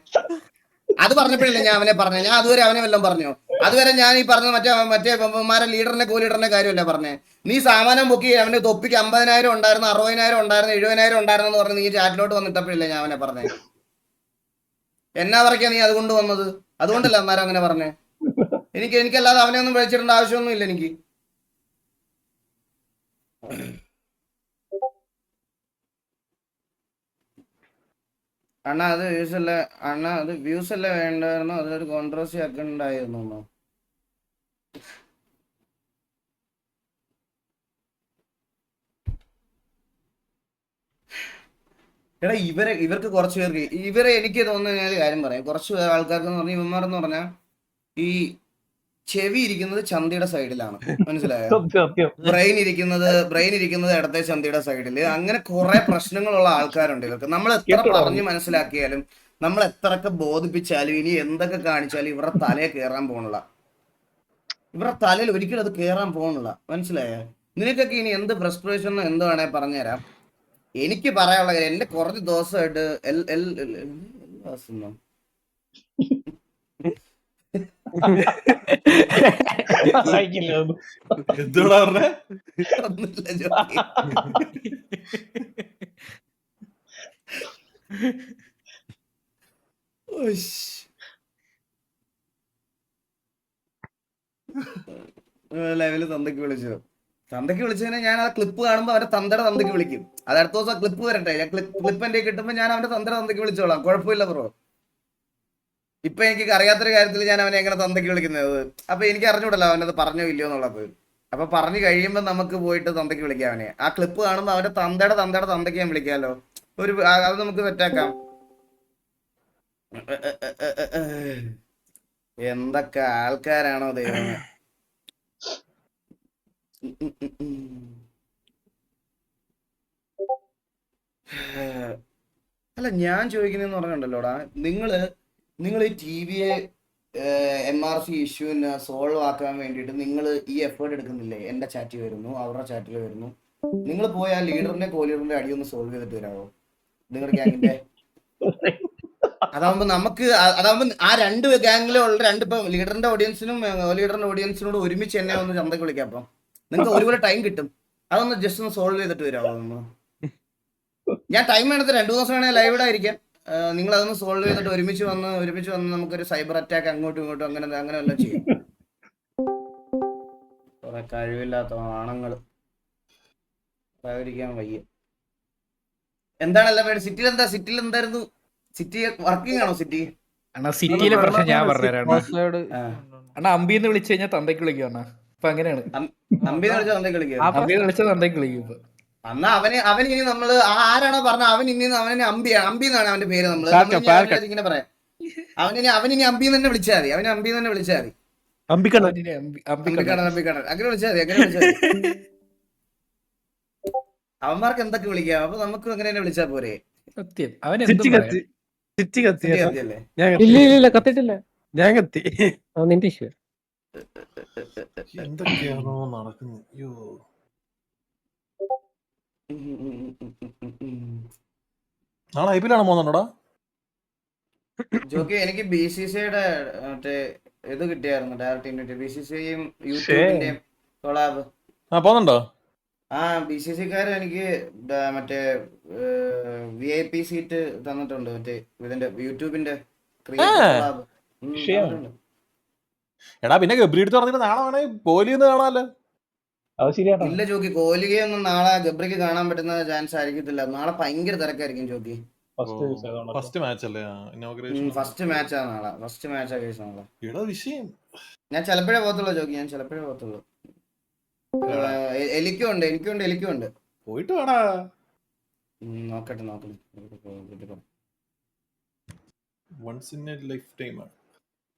അത് പറഞ്ഞപ്പോഴല്ലേ ഞാൻ അവനെ പറഞ്ഞേ. ഞാൻ അതുവരെ അവനെ വല്ലതും പറഞ്ഞോ? അതുവരെ ഞാൻ ഈ പറഞ്ഞ മറ്റേ ലീഡറിനെ ലീഡറിന്റെ കാര്യമല്ല പറഞ്ഞേ. നീ സാമാനം പൊക്കി അവന്റെ തൊപ്പിക്ക് 50,000 ഉണ്ടായിരുന്നു, 60,000 ഉണ്ടായിരുന്നു, 70,000 ഉണ്ടായിരുന്നു എന്ന് പറഞ്ഞ് നീ ചാറ്റിലോട്ട് വന്നിട്ടപ്പോഴല്ലേ ഞാൻ അവനെ പറഞ്ഞേ. എന്നാ പറയാ നീ അതുകൊണ്ട് വന്നത്? അതുകൊണ്ടല്ല അന്നേരം അങ്ങനെ പറഞ്ഞേ. എനിക്കല്ലാതെ അവനെ ഒന്നും വിളിച്ചിടേണ്ട ആവശ്യമൊന്നും ഇല്ല എനിക്ക്. അണ്ണ അത് വ്യൂസ് അല്ല, അണ്ണ അത് വ്യൂസ് അല്ല വേണ്ടായിരുന്നു, അതൊരു കോൺട്രവേഴ്സി ആക്കണ്ടായിരുന്നു. എടാ ഇവർക്ക് കുറച്ച് പേർക്ക് എനിക്ക് തോന്നുന്ന ഞാൻ ഒരു കാര്യം പറയാം. കുറച്ച് ആൾക്കാർക്ക് എന്ന് പറഞ്ഞാൽ ഇവന്മാരെന്ന് പറഞ്ഞാൽ ഈ ചെവി ഇരിക്കുന്നത് ചന്തിയുടെ സൈഡിലാണ്, മനസ്സിലായോ? ബ്രെയിൻ ഇരിക്കുന്നത് ഇടത്തെ ചന്തിയുടെ സൈഡില്. അങ്ങനെ കുറെ പ്രശ്നങ്ങളുള്ള ആൾക്കാരുണ്ട് ഇവർക്ക്. നമ്മൾ എത്ര പറഞ്ഞു മനസ്സിലാക്കിയാലും നമ്മൾ എത്രയൊക്കെ ബോധിപ്പിച്ചാലും ഇനി എന്തൊക്കെ കാണിച്ചാലും ഇവരുടെ തലയെ കയറാൻ പോകണില്ല. ഇവരുടെ തലയിൽ ഒരിക്കലും അത് കയറാൻ പോകണില്ല, മനസ്സിലായോ? നിനക്കൊക്കെ ഇനി എന്ത് ഫ്രസ്ട്രേഷൻ എന്ത് വേണേ പറഞ്ഞുതരാം. എനിക്ക് പറയാനുള്ള കാര്യം, എന്റെ കുറച്ച് ദിവസമായിട്ട് എന്തോടാ പറഞ്ഞേ? ലെവല് തന്തയ്ക്ക് വിളിച്ചു. തന്തയ്ക്ക് വിളിച്ചതിനെ ഞാൻ ആ ക്ലിപ്പ് കാണുമ്പോൾ അവന്റെ തന്തയുടെ തന്തയ്ക്ക് വിളിക്കും. അത് അടുത്ത ദിവസം ക്ലിപ്പ് വരട്ടെ. ഞാൻ ക്ലിപ്പ് എന്റെ കിട്ടുമ്പോൾ ഞാൻ അവന്റെ തന്തയുടെ തന്തയ്ക്ക് വിളിച്ചോളാം, കുഴപ്പമില്ല ബ്രോ. ഇപ്പൊ എനിക്ക് അറിയാത്തൊരു കാര്യത്തിൽ ഞാൻ അവനെ എങ്ങനെ തന്തയ്ക്ക് വിളിക്കുന്നത്? അപ്പൊ എനിക്ക് അറിഞ്ഞൂടല്ലോ അവനത് പറഞ്ഞോ ഇല്ലയോ എന്നുള്ളത്. അപ്പൊ പറഞ്ഞു കഴിയുമ്പോൾ നമുക്ക് പോയിട്ട് തന്തയ്ക്ക് വിളിക്കാം അവനെ. ആ ക്ലിപ്പ് കാണുമ്പോൾ അവന്റെ തന്തയുടെ തന്തയ്ക്ക് ഞാൻ വിളിക്കാമല്ലോ. അത് നമുക്ക് സെറ്റാക്കാം. എന്തൊക്കെ ആൾക്കാരാണോ ദൈവമേ. അല്ല ഞാൻ ചോദിക്കുന്നതെന്ന് പറഞ്ഞിട്ടുണ്ടല്ലോടാ, നിങ്ങൾ ഈ TV-യെ MRC ഇഷ്യൂവിന് സോൾവ് ആക്കാൻ വേണ്ടിയിട്ട് നിങ്ങൾ ഈ എഫേർട്ട് എടുക്കുന്നില്ലേ? എന്റെ ചാറ്റിൽ വരുന്നു, അവരുടെ ചാറ്റിൽ വരുന്നു. നിങ്ങൾ പോയി ആ ലീഡറിന്റെ കോലീഡറിന്റെ അടിയൊന്ന് സോൾവ് ചെയ്തിട്ട് വരാമോ നിങ്ങളുടെ ഗ്യാങ്ങിന്റെ? അതാവുമ്പോ ആ രണ്ട് ഗ്യാങ്ങിലുള്ള ഇപ്പൊ ലീഡറിന്റെ ഓഡിയൻസിനും ലീഡറിന്റെ ഓഡിയൻസിനോട് ഒരുമിച്ച് എന്നെ ഒന്ന് ചന്തക്ക് വിളിക്കാം. അപ്പം നിങ്ങൾക്ക് ഒരുപോലെ ടൈം കിട്ടും. അതൊന്ന് ജസ്റ്റ് ഒന്ന് സോൾവ് ചെയ്തിട്ട് വരാമോ? ഞാൻ ടൈം എടുത്ത് 2 ദിവസം വേണേൽ ലൈവ് ആയിരിക്കാം. നിങ്ങൾ അതൊന്ന് സോൾവ് ചെയ്തിട്ട് ഒരുമിച്ച് വന്ന് നമുക്കൊരു സൈബർ അറ്റാക്ക് അങ്ങോട്ടും ഇങ്ങോട്ടും അങ്ങനെ വല്ലതും ചെയ്യാം. കുറെ കഴിവില്ലാത്ത ആണുങ്ങള് സഹകരിക്കാൻ വയ്യ. എന്താണല്ല സിറ്റിയിൽ എന്തായിരുന്നു? സിറ്റി വർക്കിംഗ് ആണോ? സിറ്റിയിലെ പ്രശ്നം ഞാൻ പറഞ്ഞുതരാം. അണ്ണാ അമ്പിന്ന് വിളിച്ചു കഴിഞ്ഞാൽ തന്തയ്ക്ക് വിളിക്കും അണ്ണാ. ഇപ്പൊ അങ്ങനെയാണ്. അമ്പിന്ന് വിളിച്ച തന്തയ്ക്ക് വിളിക്കും ഇപ്പൊ. അന്നാ അവൻ ഇനി നമ്മള് ആരാണോ പറഞ്ഞ അവന് അമ്പിന്നാണ് അവന്റെ പേര്. ഇങ്ങനെ പറയാം. അവനിനി അമ്പിന്ന് തന്നെ വിളിച്ചാൽ മതി. അവന് അമ്പിന്ന് തന്നെ വിളിച്ചാൽ മതി. അമ്പിക്കണ്ണൻ അങ്ങനെ വിളിച്ചാൽ മതി. അവന്മാർക്ക് എന്തൊക്കെ വിളിക്കാം, അപ്പൊ നമുക്ക് അങ്ങനെ തന്നെ വിളിച്ചാ പോരെ? സത്യം. കത്തിയല്ലേ? ഇല്ല കത്തിട്ടില്ല. ഞാൻ കത്തി. നിന്റെ ഇഷ്യൂ എന്തൊക്കെയാണോ നടക്കുന്നത്? അയ്യോ നാളെ IPL ആണോ പോകുന്നുണ്ടോടാ? ജോക്കി എനിക്ക് BCCIയുടെ മറ്റേ ഇത് കിട്ടിയായിരുന്നു, ഡയറക്റ്റ് ഇൻവൈറ്റ്. BCCIയും യൂട്യൂബിന്റെയും കൊളാബ്. പോകുന്നുണ്ടോ? BCCക്കാര് എനിക്ക് മറ്റേ VIP സീറ്റ് തന്നിട്ടുണ്ട്. മറ്റേ ഇതിന്റെ യൂട്യൂബിന്റെ എടാ പിന്നെ ഗബ്രി എടുത്ത് പറഞ്ഞിട്ട് നാളെ വേണേ കോഹ്ലിന്ന് കാണാല്ലോ. അത് ശരിയാട്ടോ. ഇല്ല ജോക്കി, കോഹ്ലിയൊന്നും നാളെ ഗബ്രിക്ക് കാണാൻ പറ്റുന്ന ചാൻസ് ആയിരിക്കത്തില്ല. നാളെ ഭയങ്കര തിരക്കായിരിക്കും ജോക്കി. ഫസ്റ്റ് മാച്ച് അല്ലേ ഇനോഗ്രേഷൻ? ഫസ്റ്റ് മാച്ചാ നാളെ, ഫസ്റ്റ് മാച്ചാ കേസ് നാളെ. ഇവിടെ വിഷയം ഞാൻ ചിലപ്പോഴേ പോകത്തുള്ളൂ ജോക്കി, ഞാൻ ചിലപ്പോഴേ പോകത്തുള്ളൂ. എനിക്കും ഉണ്ട്. പോയിട്ട് വേടാ. നോക്കട്ടെ. Once in a lifetime.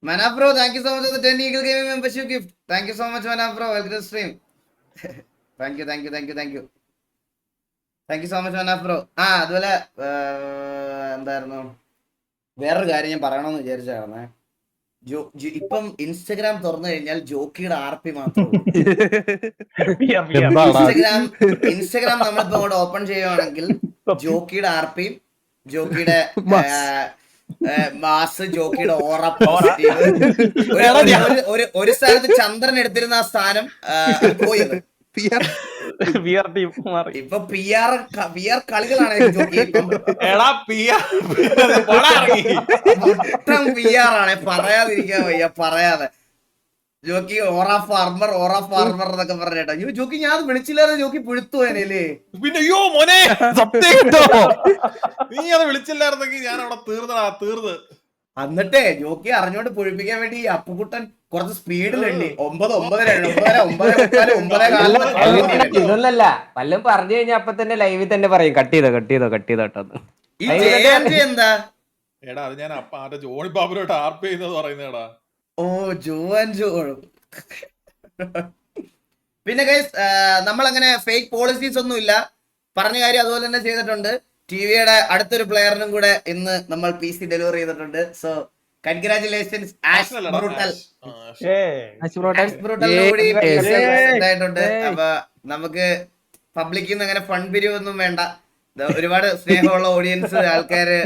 Manaf bro, thank you so much for the 10 Eagle Gaming membership gift. Thank you so much Manaf bro, welcome to the stream. Thank you. Thank you so much Manaf bro. അതുപോലെ എന്തായിരുന്നു വേറൊരു കാര്യം ഞാൻ പറയണമെന്ന് വിചാരിച്ചാണ്. ഇപ്പം Instagram തുറന്നു കഴിഞ്ഞാൽ ജോക്കിയുടെ RP മാത്രമേ ഇൻസ്റ്റഗ്രാം നമ്മളിപ്പോ അങ്ങോട്ട് ഓപ്പൺ ചെയ്യുവാണെങ്കിൽ ജോക്കിയുടെ RP, ജോക്കിയുടെ മാസ്, ജോക്കിയുടെ ഓറ പോസിറ്റീവ്. ഒരു സ്ഥാനത്ത് ചന്ദ്രൻ എടുത്തിരുന്ന ആ സ്ഥാനം പോയത്. ഇപ്പൊ PR കളികളാണ് ജോക്കി. മൊത്തം PR ആണ്, പറയാതിരിക്കാൻ വയ്യ, പറയാതെ. ജോക്കി ഓറ ഫാർമർ എന്നൊക്കെ പറഞ്ഞേട്ടാ. ജോക്കി ഞാൻ അത് വിളിച്ചില്ലാതെ ജോക്കി പുഴുത്തു പോയനല്ലേ. പിന്നെ അയ്യോ മോനെ സത്യം കേട്ടോ, നീ അത് വിളിച്ചില്ലായിരുന്നെങ്കിൽ ഞാൻ അവിടെ തീർന്ന്. എന്നിട്ടേ ജോക്കി അറിഞ്ഞോണ്ട് പൊഴിപ്പിക്കാൻ വേണ്ടി അപ്പുകുട്ടൻ കുറച്ച് സ്പീഡിലുണ്ട്. 9 ഇതൊന്നല്ല, വല്ലതും പറഞ്ഞു കഴിഞ്ഞാൽ അപ്പൊ തന്നെ ലൈവിൽ തന്നെ പറയും കട്ട് ചെയ്തോ. എന്താ എടാ അത് ഞാൻ ജോണി ബാബുരോട്ട് RP ചെയ്യുന്നത് പറയുന്നേടാ. ഓ ജോ. പിന്നെ ഗൈസ് നമ്മളങ്ങനെ ഫേക്ക് പോളിസീസ് ഒന്നും ഇല്ല, പറഞ്ഞ കാര്യം അതുപോലെ തന്നെ ചെയ്തിട്ടുണ്ട്. ടിവിയുടെ അടുത്തൊരു പ്ലെയറിനും കൂടെ ഇന്ന് നമ്മൾ PC ഡെലിവറി ചെയ്തിട്ടുണ്ട്. So congratulations ash brutal. ആയിട്ടുണ്ട്. അപ്പൊ നമുക്ക് പബ്ലിക്കിൽ നിന്ന് അങ്ങനെ ഫണ്ട് പിരിവൊന്നും വേണ്ട. ഒരുപാട് സ്നേഹമുള്ള ഓഡിയൻസ് ആൾക്കാര്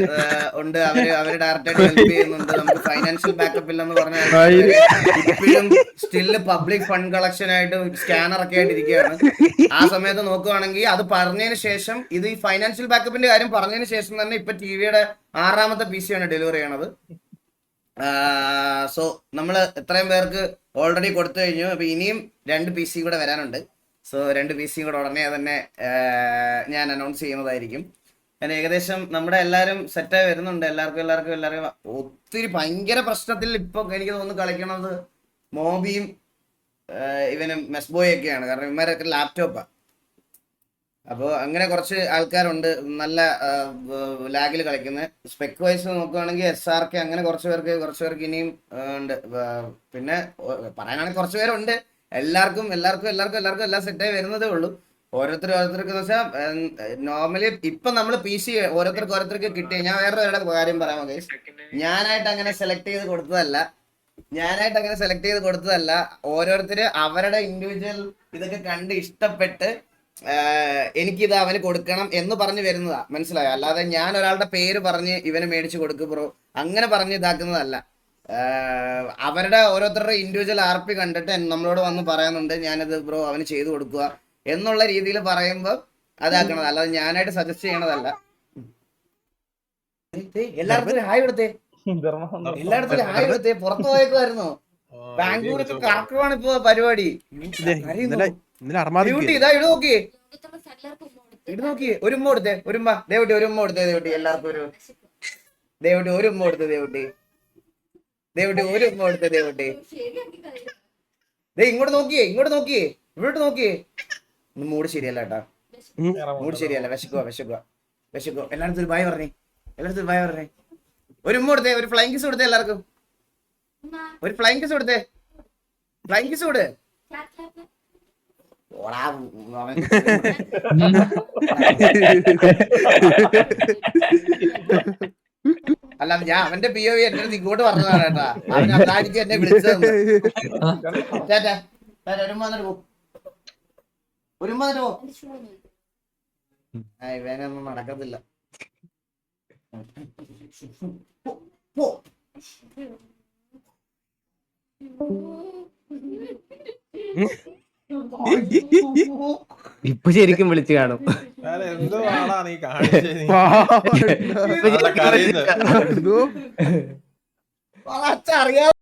ഉണ്ട്, അവര് ഡയറക്റ്റായിട്ട് ഹെൽപ്പ് ചെയ്യുന്നുണ്ട്. നമുക്ക് ഫൈനാൻഷ്യൽ ബാക്കപ്പ് ഇല്ലെന്ന് പറഞ്ഞാൽ ഇപ്പോഴും സ്റ്റില് പബ്ലിക് ഫണ്ട് കളക്ഷൻ ആയിട്ട് സ്കാനർ ഒക്കെ ആയിട്ട് ഇരിക്കുകയാണ്. ആ സമയത്ത് നോക്കുവാണെങ്കിൽ അത് പറഞ്ഞതിന് ശേഷം, ഇത് ഈ ഫൈനാൻഷ്യൽ ബാക്കപ്പിന്റെ കാര്യം പറഞ്ഞതിന് ശേഷം തന്നെ ഇപ്പൊ ടിവിയുടെ 6ാമത്തെ PC ആണ് ഡെലിവറി ചെയ്യണത്. സോ നമ്മൾ എത്രയും പേർക്ക് ഓൾറെഡി കൊടുത്തു കഴിഞ്ഞു. അപ്പൊ ഇനിയും 2 PC കൂടെ വരാനുണ്ട്. സോ 2 PC കൂടെ ഉടനെ തന്നെ ഞാൻ അനൗൺസ് ചെയ്യുന്നതായിരിക്കും. കാരണം ഏകദേശം നമ്മുടെ എല്ലാവരും സെറ്റായി വരുന്നുണ്ട്. എല്ലാവർക്കും ഒത്തിരി ഭയങ്കര പ്രശ്നത്തിൽ ഇപ്പൊ എനിക്ക് തോന്നുന്നു കളിക്കണത് മോബിയും ഇവനും മെസ്ബോയൊക്കെയാണ്. കാരണം ഇവന്മാരൊക്കെ ലാപ്ടോപ്പാണ്. അപ്പോൾ അങ്ങനെ കുറച്ച് ആൾക്കാരുണ്ട് നല്ല ലാഗിൽ കളിക്കുന്നത്. സ്പെക്ക് വൈസ് നോക്കുകയാണെങ്കിൽ SRK അങ്ങനെ കുറച്ച് പേർക്ക് ഇനിയും ഉണ്ട്. പിന്നെ പറയാനാണെങ്കിൽ കുറച്ച് പേരുണ്ട്. എല്ലാവർക്കും എല്ലാം സെറ്റായി വരുന്നതേ ഉള്ളൂ. ഓരോരുത്തർക്ക് വെച്ചാൽ നോർമലി ഇപ്പൊ നമ്മൾ PC ഓരോരുത്തർക്ക് കിട്ടി. ഞാൻ വേറൊരു കാര്യം പറയാമോ ഗൈസ്, ഞാനായിട്ട് അങ്ങനെ സെലക്ട് ചെയ്ത് കൊടുത്തതല്ല. ഓരോരുത്തര് അവരുടെ ഇൻഡിവിജ്വൽ ഇതൊക്കെ കണ്ട് ഇഷ്ടപ്പെട്ട് എനിക്കിത് അവന് കൊടുക്കണം എന്ന് പറഞ്ഞു വരുന്നതാ, മനസ്സിലായോ? അല്ലാതെ ഞാൻ ഒരാളുടെ പേര് പറഞ്ഞ് ഇവന് മേടിച്ചു കൊടുക്കും ബ്രോ അങ്ങനെ പറഞ്ഞ് ഇതാക്കുന്നതല്ല. അവരുടെ ഓരോരുത്തരുടെ ഇൻഡിവിജ്വൽ RP കണ്ടിട്ട് നമ്മളോട് വന്ന് പറയുന്നുണ്ട് ഞാനിത് ബ്രോ അവന് ചെയ്തു കൊടുക്കുക എന്നുള്ള രീതിയിൽ പറയുമ്പോൾ അതാക്കണത്, അല്ലാതെ ഞാനായിട്ട് സജസ്റ്റ് ചെയ്യണതല്ല. എല്ലായിടത്തും ഹായ് കൊടുത്തേ, പുറത്തു പോയേക്കുമായിരുന്നു. ബാംഗ്ലൂരൊക്കെ കറക്കുവാണ് ഇപ്പൊ പരിപാടി. ഇട് നോക്കിയേ, ഒരു ഉമ്മ കൊടുത്തേ, ഒരു ഉമ്മ ദേവട്ടി എല്ലാവർക്കും ഒരു ദേവട്ടി ഒരു ഉമ്മ കൊടുത്തേ, ദേവട്ടി ഒരു ഉമ്മ കൊടുത്തേ, ദേവട്ടി ഇങ്ങോട്ട് നോക്കിയേ ഇവിടോട്ട് നോക്കിയേ. മൂഡ് ശരിയല്ല കേട്ടാ, മൂഡ് ശരിയല്ല. വിശക്കുക. എല്ലായിടത്തും ഒരു ബായ് പറഞ്ഞേ, ഒരു ഉമ്മ കൊടുത്തേ, ഒരു ഫ്ലൈങ് കിസ് കൊടുത്തേ, എല്ലാവർക്കും ഒരു ഫ്ലൈങ് കിസ് കൊടുത്തേ. കൊടു അല്ല ഞാൻ അവന്റെ POV എന്റെ അടുത്ത് ഇങ്ങോട്ട് പറഞ്ഞതാണ് കേട്ടാ. അവൻ അതായിരിക്കും എന്നെ വിളിച്ചത്. ഇവനൊന്നും നടക്കത്തില്ല. ഇപ്പൊ ശരിക്കും വിളിച്ചു കാണും. അച്ഛ അറിയാതെ